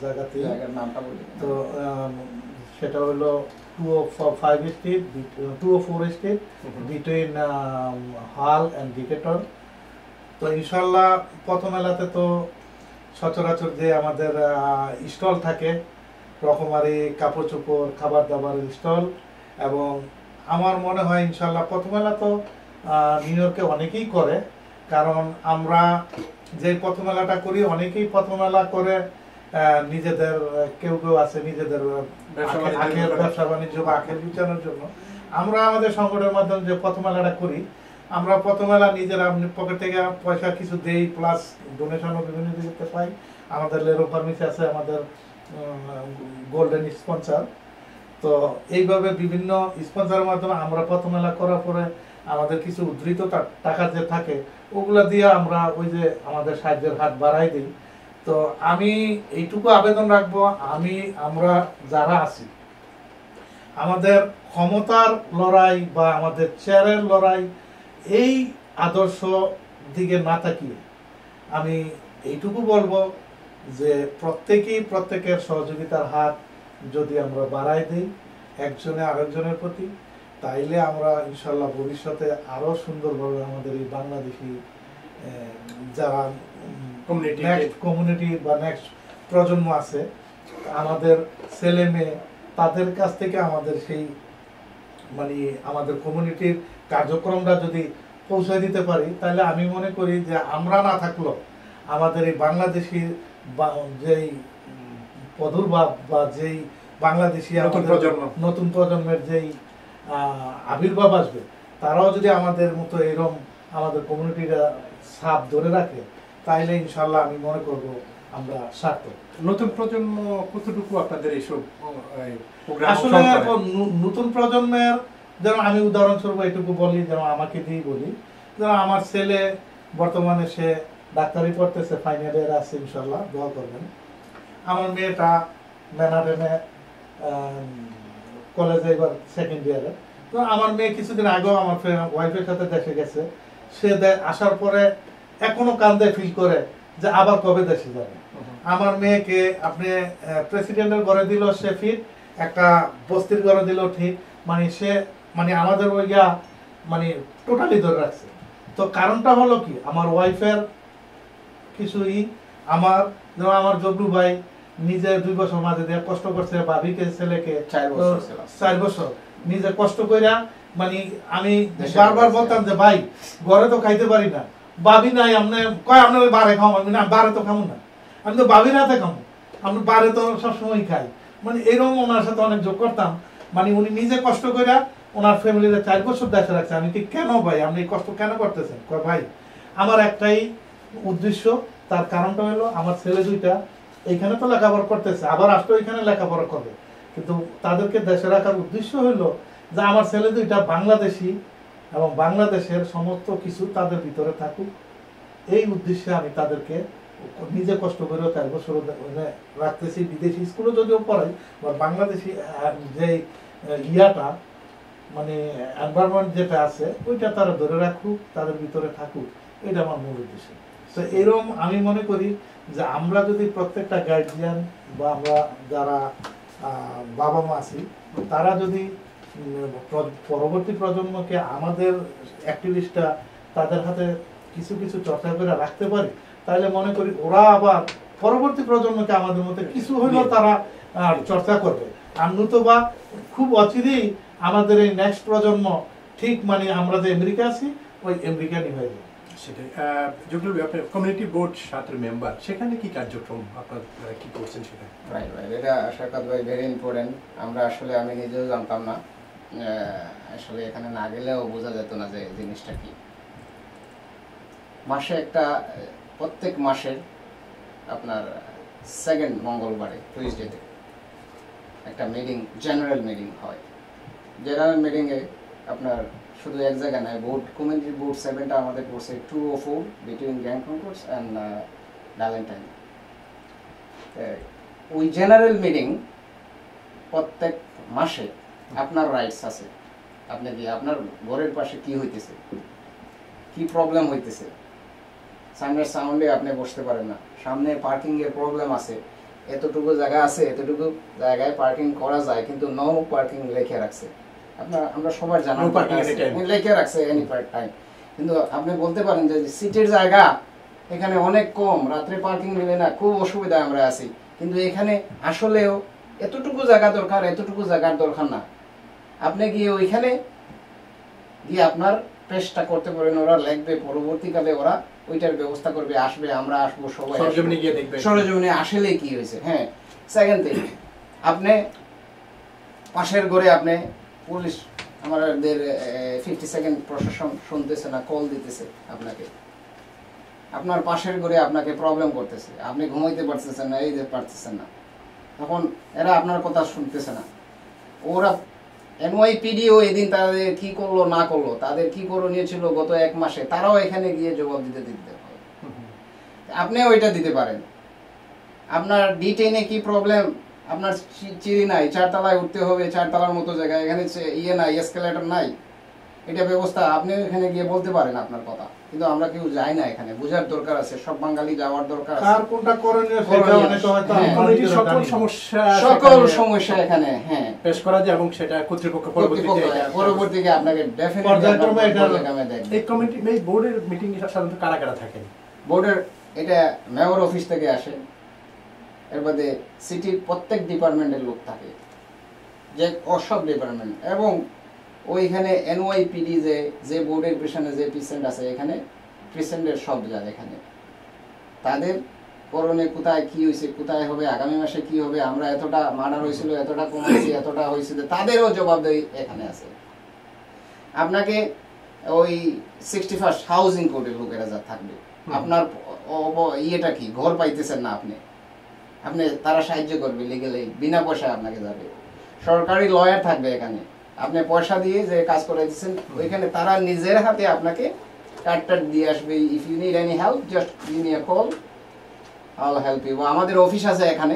জায়গাতে। তো সেটা হলো 205 street, 204 street, between Hall and Decatur. তো ইনশাল্লাহ প্রথম মেলাতে তো সচরাচর যে আমাদের স্টল থাকে, রকমারি কাপড় চোপড়, খাবার দাবারের স্টল, এবং আমার মনে হয় ইনশাল্লাহ প্রথম মেলা তো নিউ ইয়র্কে অনেকেই করে, কারণ আমরা যে প্রথম মেলাটা করি অনেকেই প্রথম মেলা করে নিজেদের, কেউ আছে নিজেদের আখের ব্যবসা বাণিজ্য বা আখের বিচারের জন্য। আমরা আমাদের সংগঠনের মাধ্যমে যে প্রথম মেলাটা করি, আমরা প্রথম মেলা নিজেরা পকেট থেকে পয়সা কিছু দেই, প্লাস ডোনেশনও বিভিন্ন দিকে পাই, আমাদের লেরো ফার্মেসি আছে আমাদের গোল্ডেন স্পন্সর। তো এইভাবে বিভিন্ন স্পন্সরের মাধ্যমে আমরা প্রথম মেলা করার পরে আমাদের কিছু উদ্ধৃত টাকা যে থাকে ওগুলা দিয়ে আমরা ওই যে আমাদের সাহায্যের হাত বাড়াই দিই। তো আমি এইটুকু আবেদন রাখবো, আমরা যারা আছি আমাদের ক্ষমতার লড়াই বা আমাদের চেয়ারের লড়াই এই আদর্শ দিকে না তাকিয়ে আমি এইটুকু বলবো যে প্রত্যেকের সহযোগিতার হাত যদি আমরা বাড়াই দিই একজনে আরেকজনের প্রতি, তাইলে আমরা ইনশাল্লাহ ভবিষ্যতে আরো সুন্দরভাবে আমাদের এই বাংলাদেশি যারা কমিউনিটি বা নেক্সট প্রজন্ম আছে আমাদের ছেলে মেয়ে তাদের কাছ থেকে আমাদের সেই মানে আমাদের কমিউনিটির কার্যক্রমটা যদি পৌঁছে দিতে পারি, তাহলে আমি মনে করি যে আমরা না থাকলেও আমাদের এই বাংলাদেশি যেই পদুর্ভাব বা যেই বাংলাদেশি নতুন প্রজন্মের যেই আবির্ভাব আসবে, তারাও যদি আমাদের মতো এরকম আমাদের কমিউনিটিটা ছাপ ধরে রাখে, তাইলে ইনশাল্লাহ আমি মনে করব আমরা সার্থক। নতুন প্রজন্ম কতটুকু আপনাদের এইসব আসলে নতুন প্রজন্মের, যেমন আমি উদাহরণস্বরূপ এটুকু বলি, যেমন আমাকে দিয়েই বলি, যেমন আমার ছেলে বর্তমানে সে ডাক্তারি পড়তেছে, ফাইনাল ইয়ারে আছে, ইনশাল্লাহ দোয়া করবেন। আমার মেয়েটা ম্যানারেনে কলেজে এবার সেকেন্ড ইয়ারে। তো আমার মেয়ে কিছুদিন আগেও আমার ওয়াইফের সাথে দেশে গেছে, সে আসার পরে এখনো কান্দে ফিল করে যে আবার কবে দেশে যাবে। আমার মেয়েকে আপনি প্রেসিডেন্টের ঘরে দিল সে ফিট, একটা বস্তির ঘরে দিল ঠিক, মানে সে মানে আমাদের ওই মানে টোটালি ধরে রাখছে। তো কারণটা হলো কি, আমার ওয়াইফের কিছুই আমার যেমন আমার জবলু ভাই নিজে 2 বছর মাঝে দিয়ে কষ্ট করছে, ভাবিকে ছেলেকে 4 বছর নিজে কষ্ট কইরা, মানে আমি বারবার বলতাম যে ভাই ঘরে তো খাইতে পারি না, ভাবি নাই আপনি কয় আপনার বারে খাও, আমি না বারে তো খাবো না, আমি তো ভাবি রাতে খাবো, আমি বারে তো সবসময় খাই, মানে এরকম ওনার সাথে অনেক যোগ করতাম। মানে উনি নিজে কষ্ট কইরা ওনার ফ্যামিলিতে 4 বছর দেশে রাখছে। আমি কি কেন ভাই আপনি এই কষ্ট কেন করতেছেন? কয় ভাই আমার একটাই উদ্দেশ্য, তার কারণটা হলো আমার ছেলে দুইটা এইখানে তো লেখাপড়া করতেছে, আবার আসতো এখানে লেখাপড়া করবে, কিন্তু তাদেরকে দেশে রাখার উদ্দেশ্য হলো যে আমার ছেলে দুইটা বাংলাদেশি এবং বাংলাদেশের সমস্ত কিছু তাদের ভিতরে থাকুক। এই উদ্দেশ্যে আমি তাদেরকে নিজে কষ্ট করেও 4 বছর রাখতেছি। বিদেশি স্কুলে যদিও পড়াই, বাংলাদেশি যে ইয়াটা মানে এনভায়রনমেন্ট যেটা আছে ওইটা তারা ধরে রাখুক, তাদের ভিতরে থাকুক, এটা আমার মূল উদ্দেশ্য। তো এরকম আমি মনে করি যে আমরা যদি প্রত্যেকটা গার্জিয়ান বা আমরা যারা বাবা মা আছি তারা যদি পরবর্তী প্রজন্মকে আমাদের অ্যাক্টিভিস্টটা তাদের হাতে কিছু কিছু চর্চা করে রাখতে পারি, তাহলে মনে করি ওরা আবার পরবর্তী প্রজন্মকে আমাদের মধ্যে কিছু হইলেও তারা চর্চা করবে। আর নতুবা খুব অচিরেই আমাদের এই নেক্সট প্রজন্ম ঠিক মানে আমরা যে আমেরিকা আছি ওই আমেরিকানই হয়ে যাবে। সেটাই। যেগুলো আপনার কমিউনিটি বোর্ড 7 মেম্বার, সেখানে কি কার্যক্রম আপনারা কি করছেন সেটা? রাইট রাইট, এটা শাকাত ভাই ভেরি ইম্পর্টেন্ট। আমরা আসলে আমি নিজেও জানতাম না, আসলে এখানে না গেলেও বোঝা যেত না যে জিনিসটা কি। মাসে একটা প্রত্যেক মাসের আপনার 2nd মঙ্গলবারে টুইসডেতে একটা মিটিং, জেনারেল মিটিং হয়। জেনারেল মিটিংয়ে আপনার শুধু এক জায়গায় নয়, বোর্ড কমিউনিটি বোর্ড 7টা আমাদের পড়ছে 204 between gang concourse and Valentine. ওই জেনারেল মিটিং প্রত্যেক মাসে আপনার রাইটস আছে, আপনি কি আপনার ঘরের পাশে কি হইতেছে, কি প্রবলেম হইতেছে, সামনের সাউন্ডে আপনি বসতে পারেন না, সামনে পার্কিং এর প্রবলেম আছে, এতটুকু জায়গা আছে, এতটুকু জায়গায় পার্কিং করা যায় কিন্তু নো পার্কিং লেখে রাখছে। আমরা সবার জানা লেখে রাখছে এনি টাইম, কিন্তু আপনি বলতে পারেন যে সিটের জায়গা এখানে অনেক কম, রাত্রে পার্কিং মিলে না, খুব অসুবিধায় আমরা আছি, কিন্তু এখানে আসলেও এতটুকু জায়গা দরকার, এতটুকু জায়গার দরকার না। আপনি গিয়ে ওইখানে গিয়ে আপনার পেশটা করতে পারেন, ওরা লিখবে, পরবর্তীকালে ওরা ওইটার ব্যবস্থা করবে, আসবে, আমরা আসবো, সবাই সরজমিনে গিয়ে দেখবে সরজমিনে আসলে কি হয়েছে। হ্যাঁ, সেকেন্ড থিং, আপনি পাশের ঘরে আপনি পুলিশ আমাদের 50 সেকেন্ড প্রশাসন শুনতেছে না, কল দিতেছে আপনাকে, আপনার পাশের ঘরে আপনাকে প্রবলেম করতেছে, আপনি ঘুমাইতে পারতেছেন না, এই যে পারতেছেন না, তখন এরা আপনার কথা শুনতেছে না। ওরা NYPDও এদিন তাদের কি করলো না করলো, তাদের কি করণীয় ছিল গত 1 মাসে, তারাও এখানে গিয়ে জবাব দিতে হবে। আপনিও ওইটা দিতে পারেন। আপনার D10-এ কি প্রবলেম, আপনার চিড়ি নাই, 4 তলায় উঠতে হবে, 4 তলার মতো জায়গায়, এখানে ইয়ে নাই, এসকেলেটর নাই, এটা ব্যবস্থা, আপনি এখানে গিয়ে বলতে পারেন আপনার কথা। কিন্তু আমরা কেউ যাই না, এখানে বোঝার দরকার আছে, সব বাঙালি যাওয়ার দরকার আছে, কার কোনটা করণীয় সেটা অনেকে হয়তো কমিটির সকল সমস্যা এখানে পেশ করা যায় এবং সেটা কর্তৃপক্ষ পরবর্তীতে আপনাকে ডেফিনেটলি এই কমিটি এই বোর্ডের মিটিং সাধারণত কারা কারা থাকেন? বোর্ডের এটা মেয়র অফিস থেকে আসে, এর বাদে সিটির প্রত্যেক ডিপার্টমেন্টের লোক থাকে, যে সব ডিপার্টমেন্ট, এবং ওইখানে NYPD যে বোর্ডের পেছনে যে প্রেসিডেন্ট আছে, এখানে প্রেসিডেন্টের সব যায়, এখানে তাদের করণে কোথায় কি হয়েছে, কোথায় হবে, আগামী মাসে কি হবে, আমরা এতটা মার্ডার হয়েছিল, এতটা কমাইছি, এতটা হয়েছিল, তাদেরও জবাবদারি এখানে আছে। আপনাকে ওই 61st হাউজিং কোডের লোকেরা যা থাকবে, আপনার ইয়েটা কি, ঘর পাইতেছেন না আপনি, তারা সাহায্য করবে লিগ্যালি, বিনা পয়সায় আপনাকে যাবে। সরকারি লয়ার থাকবে এখানে, আপনি পয়সা দিয়ে যে কাজ করে দিচ্ছেন, ওইখানে তারা নিজের হাতে আপনাকে কার্ড দিয়ে আসবে। If you need any help just give me a call, I will help you. আমাদের অফিস আছে এখানে,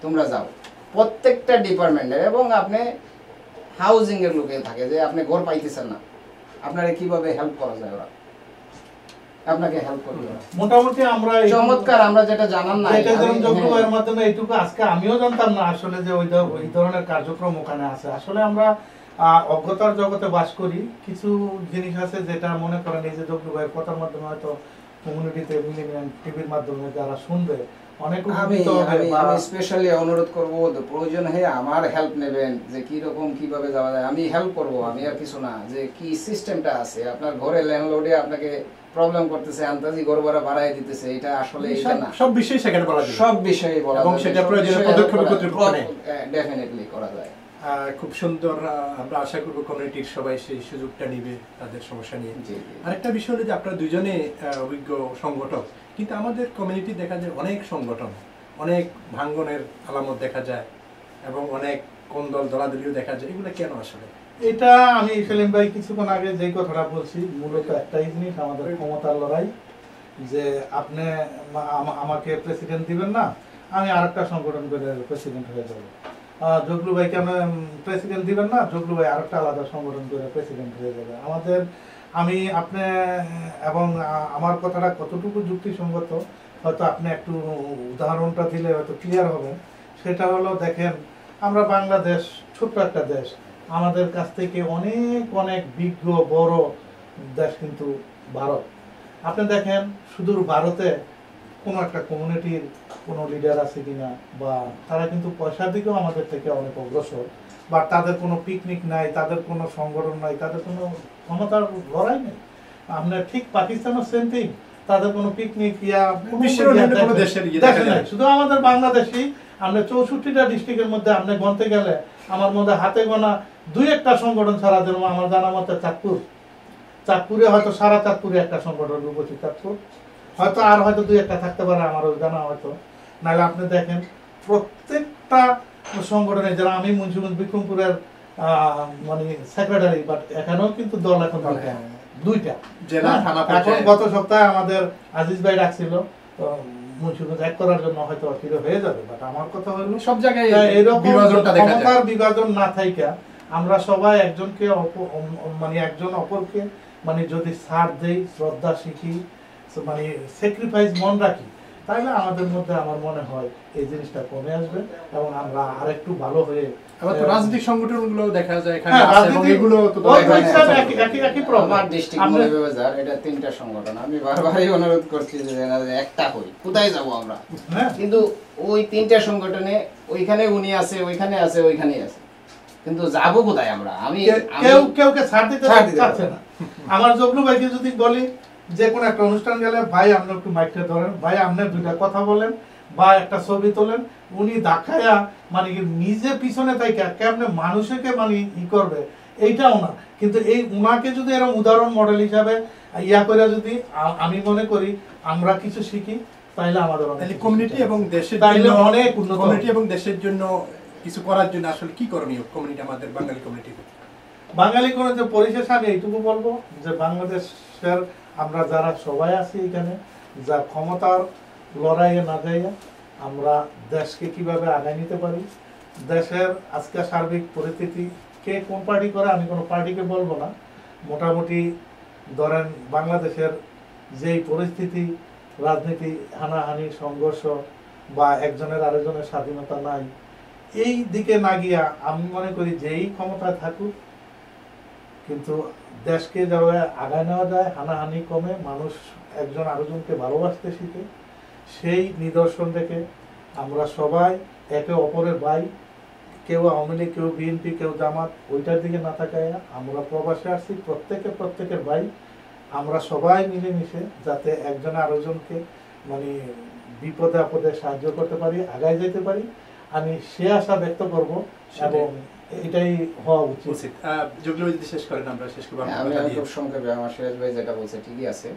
তোমরা যাও প্রত্যেকটা ডিপার্টমেন্টের। এবং আপনি হাউজিং এর লোকে থাকে, যে আপনি ঘর পাইতেছেন না, আপনারা কিভাবে হেল্প করা যায়, ওরা আপনাকে হেল্প করবে। মোটামুটি আমরা চমৎকার, আমরা যেটা জানান না, এটা যেমন যোগ্যের মাধ্যমে এইটুকু আজকে আমিও জানতাম না আসলে যে ওই ধরনের কার্যক্রম ওখানে আছে। আসলে আমরা অজ্ঞতার জগতে বাস করি, কিছু জিনিস আছে যেটা মনে করেন এই যে যোগ্য ভাইয়ের কথার মাধ্যমে হয়তো কমিউনিটিতে মিলিয়ন টিভির মাধ্যমে যারা শুনবে অনেক উপকৃত হবে। আমি স্পেশালি অনুরোধ করব, প্রয়োজন হয় আমার হেল্প নেবেন, যে কি রকম কিভাবে যাওয়া যায়, আমি হেল্প করব। আমি আর কিছু না, যে কি সিস্টেমটা আছে, আপনার ঘরে ল্যান্ডলর্ডে আপনাকে প্রবলেম করতেছে, আন্তাজি ঘর ভাড়া বাড়ায় দিতেছে, এটা আসলে এটা না, সব বিষয়ে সেখানে বলা যায়, সব বিষয়ে বলা যায়, এবং সেটা প্রয়োজনীয় পদক্ষেপ কর্তৃপক্ষ ডেফিনেটলি করা যায়। খুব সুন্দর। আমরা আশা করব কমিউনিটির সবাই সেই সুযোগটা নিবে তাদের সমস্যা নিয়ে। আরেকটা বিষয় হলো যে আপনারা দুজনে অভিজ্ঞ সংগঠক, কিন্তু আমাদের কমিউনিটি দেখা যায় অনেক সংগঠন, অনেক ভাঙ্গনের আলামত দেখা যায় এবং অনেক কোন্দল দলাদলিও দেখা যায়, এগুলো কেন আসলে? এটা আমি সেলিম ভাই কিছুক্ষণ আগে যে কথাটা বলছি, মূলত একটাই জিনিস, আমাদের ক্ষমতার লড়াই, যে আপনি আমাকে প্রেসিডেন্ট দিবেন না, আমি আরেকটা সংগঠন করে প্রেসিডেন্ট হয়ে যাবো। জগলু ভাইকে আপনি প্রেসিডেন্ট দিবেন না, জগলু ভাই আরেকটা আলাদা সংগঠন করে প্রেসিডেন্ট হয়ে যাবে। আপনি এবং আমার কথাটা কতটুকু যুক্তিসঙ্গত হয়তো আপনি একটু উদাহরণটা দিলে হয়তো ক্লিয়ার হবে। সেটা হলো, দেখেন আমরা বাংলাদেশ ছোট্ট একটা দেশ, আমাদের কাছ থেকে অনেক অনেক বিজ্ঞ বড় দেশ কিন্তু ভারত। আপনি দেখেন সুদূর ভারতে কোনো একটা কমিউনিটির কোনো লিডার আছে কিনা, বা তারা কিন্তু পয়সার দিকেও আমাদের থেকে অনেক অগ্রসর, বা তাদের কোনো পিকনিক নাই, তাদের কোনো সংগঠন নাই, তাদের কোনো ক্ষমতার লড়াই নেই। আপনার ঠিক পাকিস্তানও সেম থিং, তাদের কোনো পিকনিক শুধু আমাদের বাংলাদেশি আমরা 64টা ডিস্ট্রিক্টের মধ্যে আপনি গণতে গেলে আমার মধ্যে হাতে গোনা 2-1টা সংগঠন ছাড়া, যেমন আমার জানা মতে চাঁদপুরে হয়তো সারা চাঁদপুরে একটা সংগঠন, রূপসী চাঁদপুর, হয়তো আর হয়তো 2-1টা থাকতে পারে আমারও জানা হয়তো। নাহলে আপনি দেখেন প্রত্যেকটা সংগঠনে, যারা আমি মুন্সিগঞ্জ বিক্রমপুরের মানে সেক্রেটারি, বাট এখানেও কিন্তু দল এখন দুইটা। এখন গত সপ্তাহে আমাদের আজিজ ভাই ডাকছিল মুন্সিগঞ্জ এক করার জন্য, হয়তো অস্থির হয়ে যাবে, বাট আমার কথা হলো সব জায়গায় এরকম ক্ষমতার বিভাজন না থাইকা আমরা সবাই একজনকে মানে একজন অপরকে মানে যদি ছাড় দেই, শ্রদ্ধা শিখি, মানে স্যাক্রিফাইস মন রাখি, তাহলে আমাদের মধ্যে আমার মনে হয় এই জিনিসটা কমে আসবে এবং আমরা আরেকটু ভালো হয়ে রাজনৈতিক সংগঠনগুলো দেখা যায় এখানে এগুলো তো একই প্রবলেম। আমার ডিস্ট্রিক্ট মৌলভীবাজার এটা 3টা সংগঠন, আমি বারবারই অনুরোধ করছি যে একটা হই, কোথায় যাব আমরা, কিন্তু ওই 3টা সংগঠনে ওইখানে উনি আছে, ওইখানে আছে, ওইখানেই আছে, কিন্তু যাব কোথায় আমরা? আমি কেউকে ছাড় দিতে চাচ্ছে না। আমার জগলু ভাইকে যদি বলি যে কোনো একটা অনুষ্ঠান গেলে, ভাই আপনি একটু মাইকটা ধরেন, ভাই আপনি 2টা কথা বলেন বা একটা ছবি তোলেন, উনি দেখায়া মানে নিজে পিছনে তাই কেমনে মানুষকে মানে ই করবে, এইটাও না, কিন্তু এই উনাকে যদি এরকম উদাহরণ মডেল হিসাবে ইয়া করে যদি আমি মনে করি আমরা কিছু শিখি, তাহলে আমাদের কমিউনিটি এবং দেশের তাইলে জন্য অনেক উন্নত কমিউনিটি এবং দেশের জন্য কিছু করার জন্য আসলে কি করণীয় কমিউনিটি, আমাদের বাঙালি কমিউনিটি? বাঙালি কোনো যে পরিশেষে আমি এইটুকু বলবো যে বাংলাদেশের আমরা যারা সবাই আছি এখানে, যা ক্ষমতার লড়াইয়ে না যাইয়া আমরা দেশকে কিভাবে আগায় নিতে পারি, দেশের আজকে সার্বিক পরিস্থিতি কে কোন পার্টি করে আমি কোনো পার্টিকে বলবো না, মোটামুটি ধরেন বাংলাদেশের যেই পরিস্থিতি, রাজনীতি, হানাহানি, সংঘর্ষ বা একজনের আরেকজনের স্বাধীনতা নাই, এই দিকে না গিয়া আমি মনে করি যেই ক্ষমতায় থাকুক কিন্তু দেশকে যাওয়া আগায় নেওয়া যায়, হানাহানি কমে, মানুষ একজন আরেকজনকে ভালোবাসতে শিখে, সেই নিদর্শন দেখে আমরা সবাই একে অপরের ভাই, কেউ আওয়ামী লীগ, কেউ বিএনপি, কেউ জামাত, ওইটার দিকে না তাকায় আমরা প্রবাসে আসছি, প্রত্যেকের ভাই, আমরা সবাই মিলেমিশে যাতে একজন আরেকজনকে মানে বিপদে আপদে সাহায্য করতে পারি, আগায় যেতে পারি, আমি সে আশা ব্যক্ত করব এবং এটাই হওয়া উচিত। যেগুলো যদি শেষ করেন আমরা শেষ করব। আমি খুব সংক্ষেপে, আমার সিরাজ ভাই যেটা বলছে ঠিকই আছে।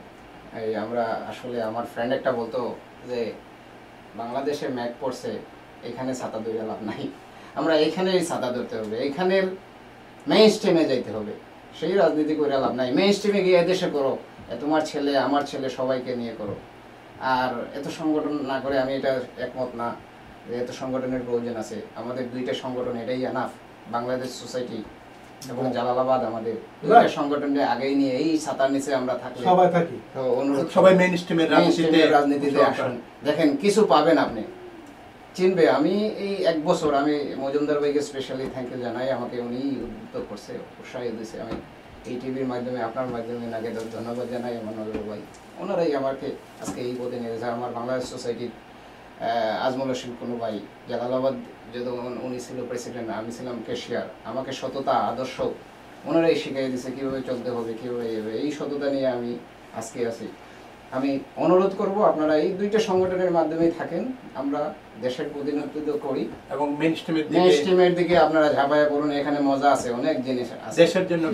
এই আমরা আসলে আমার ফ্রেন্ড একটা বলতো যে বাংলাদেশে ম্যাক পড়ছে, এখানে ছাতা ধরে লাভ নাই, আমরা এখানেই ছাতা ধরতে হবে, এখানের মেইন স্ট্রিমে যাইতে হবে, সেই রাজনীতি করে লাভ নাই। মেইন স্ট্রিমে গিয়ে দেশে করো, তোমার ছেলে আমার ছেলে সবাইকে নিয়ে করো, আর এত সংগঠন না করে আমি এটা একমত না যে এত সংগঠনের প্রয়োজন আছে। আমাদের দুইটা সংগঠন এটাই এনাফ, বাংলাদেশ সোসাইটি এবং জালালাবাদ, আমাদের দুইটা সংগঠনকে আগেই নিয়ে এই ছাতার নিচে আমরা থাকলে সবাই থাকি, তো অনুরোধ সবাই মেইন স্ট্রিমের রাজনীতিতে আসুন, দেখেন কিছু পাবেন আপনি, চিনবে। আমি এই 1 বছর আমি মজুমদার ভাইকে স্পেশালি থ্যাংক ইউ জানাই, আমাকে উনি উদ্যোগ করছে, উৎসাহ দিয়েছে। আমি এই টিভির মাধ্যমে, আপনার মাধ্যমে নাকি ধন্যবাদ জানাই আমার নজর ভাই, ওনারাই আমাকে আজকে এই পদে নিয়ে গেছে। আমার বাংলাদেশ সোসাইটির আজমল হোসেন কোনো ভাই, জালালাবাদ যখন উনি ছিল প্রেসিডেন্ট, আমি ছিলাম ক্যাশিয়ার, আমাকে সততা আদর্শ ওনারাই শিখিয়ে দিয়েছে কীভাবে চলতে হবে, কীভাবে এই সততা নিয়ে আমি আজকে আছি। আমি অনুরোধ করব আপনারা এই দুইটা সংগঠনের মাধ্যমেই থাকেন, আমরা দেশের প্রতিনিধিত্ব করি এবং মেইন স্ট্রিমের দিকে আপনারা ঝাঁপায় পড়ুন, এখানে মজা আছে, অনেক জিনিস আছে দেশের জন্য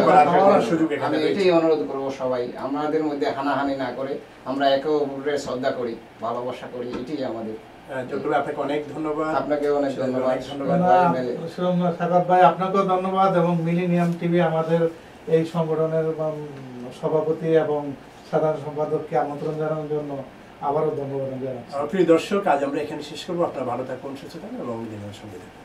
করার সুযোগ এখানে। আমি এটাই অনুরোধ করব সবাই আমাদের মধ্যে হানাহানি না করে আমরা একে অপরের শ্রদ্ধা করি, ভালোবাসা করি, এটাই আমাদের। আপনাকে অনেক ধন্যবাদ। আপনাকে অনেক ধন্যবাদ সাদাত ভাই, আপনাকেও ধন্যবাদ এবং মিলেনিয়াম টিভি আমাদের এই সংগঠনের সভাপতি এবং সাধারণ সম্পাদককে আমন্ত্রণ জানানোর জন্য আবারও ধন্যবাদ জানাচ্ছি। প্রিয় দর্শক, আজ আমরা এখানে শেষ করবো। আপনারা ভালো থাকুন, সুস্থ থাকুন এবং সঙ্গে থাকুন।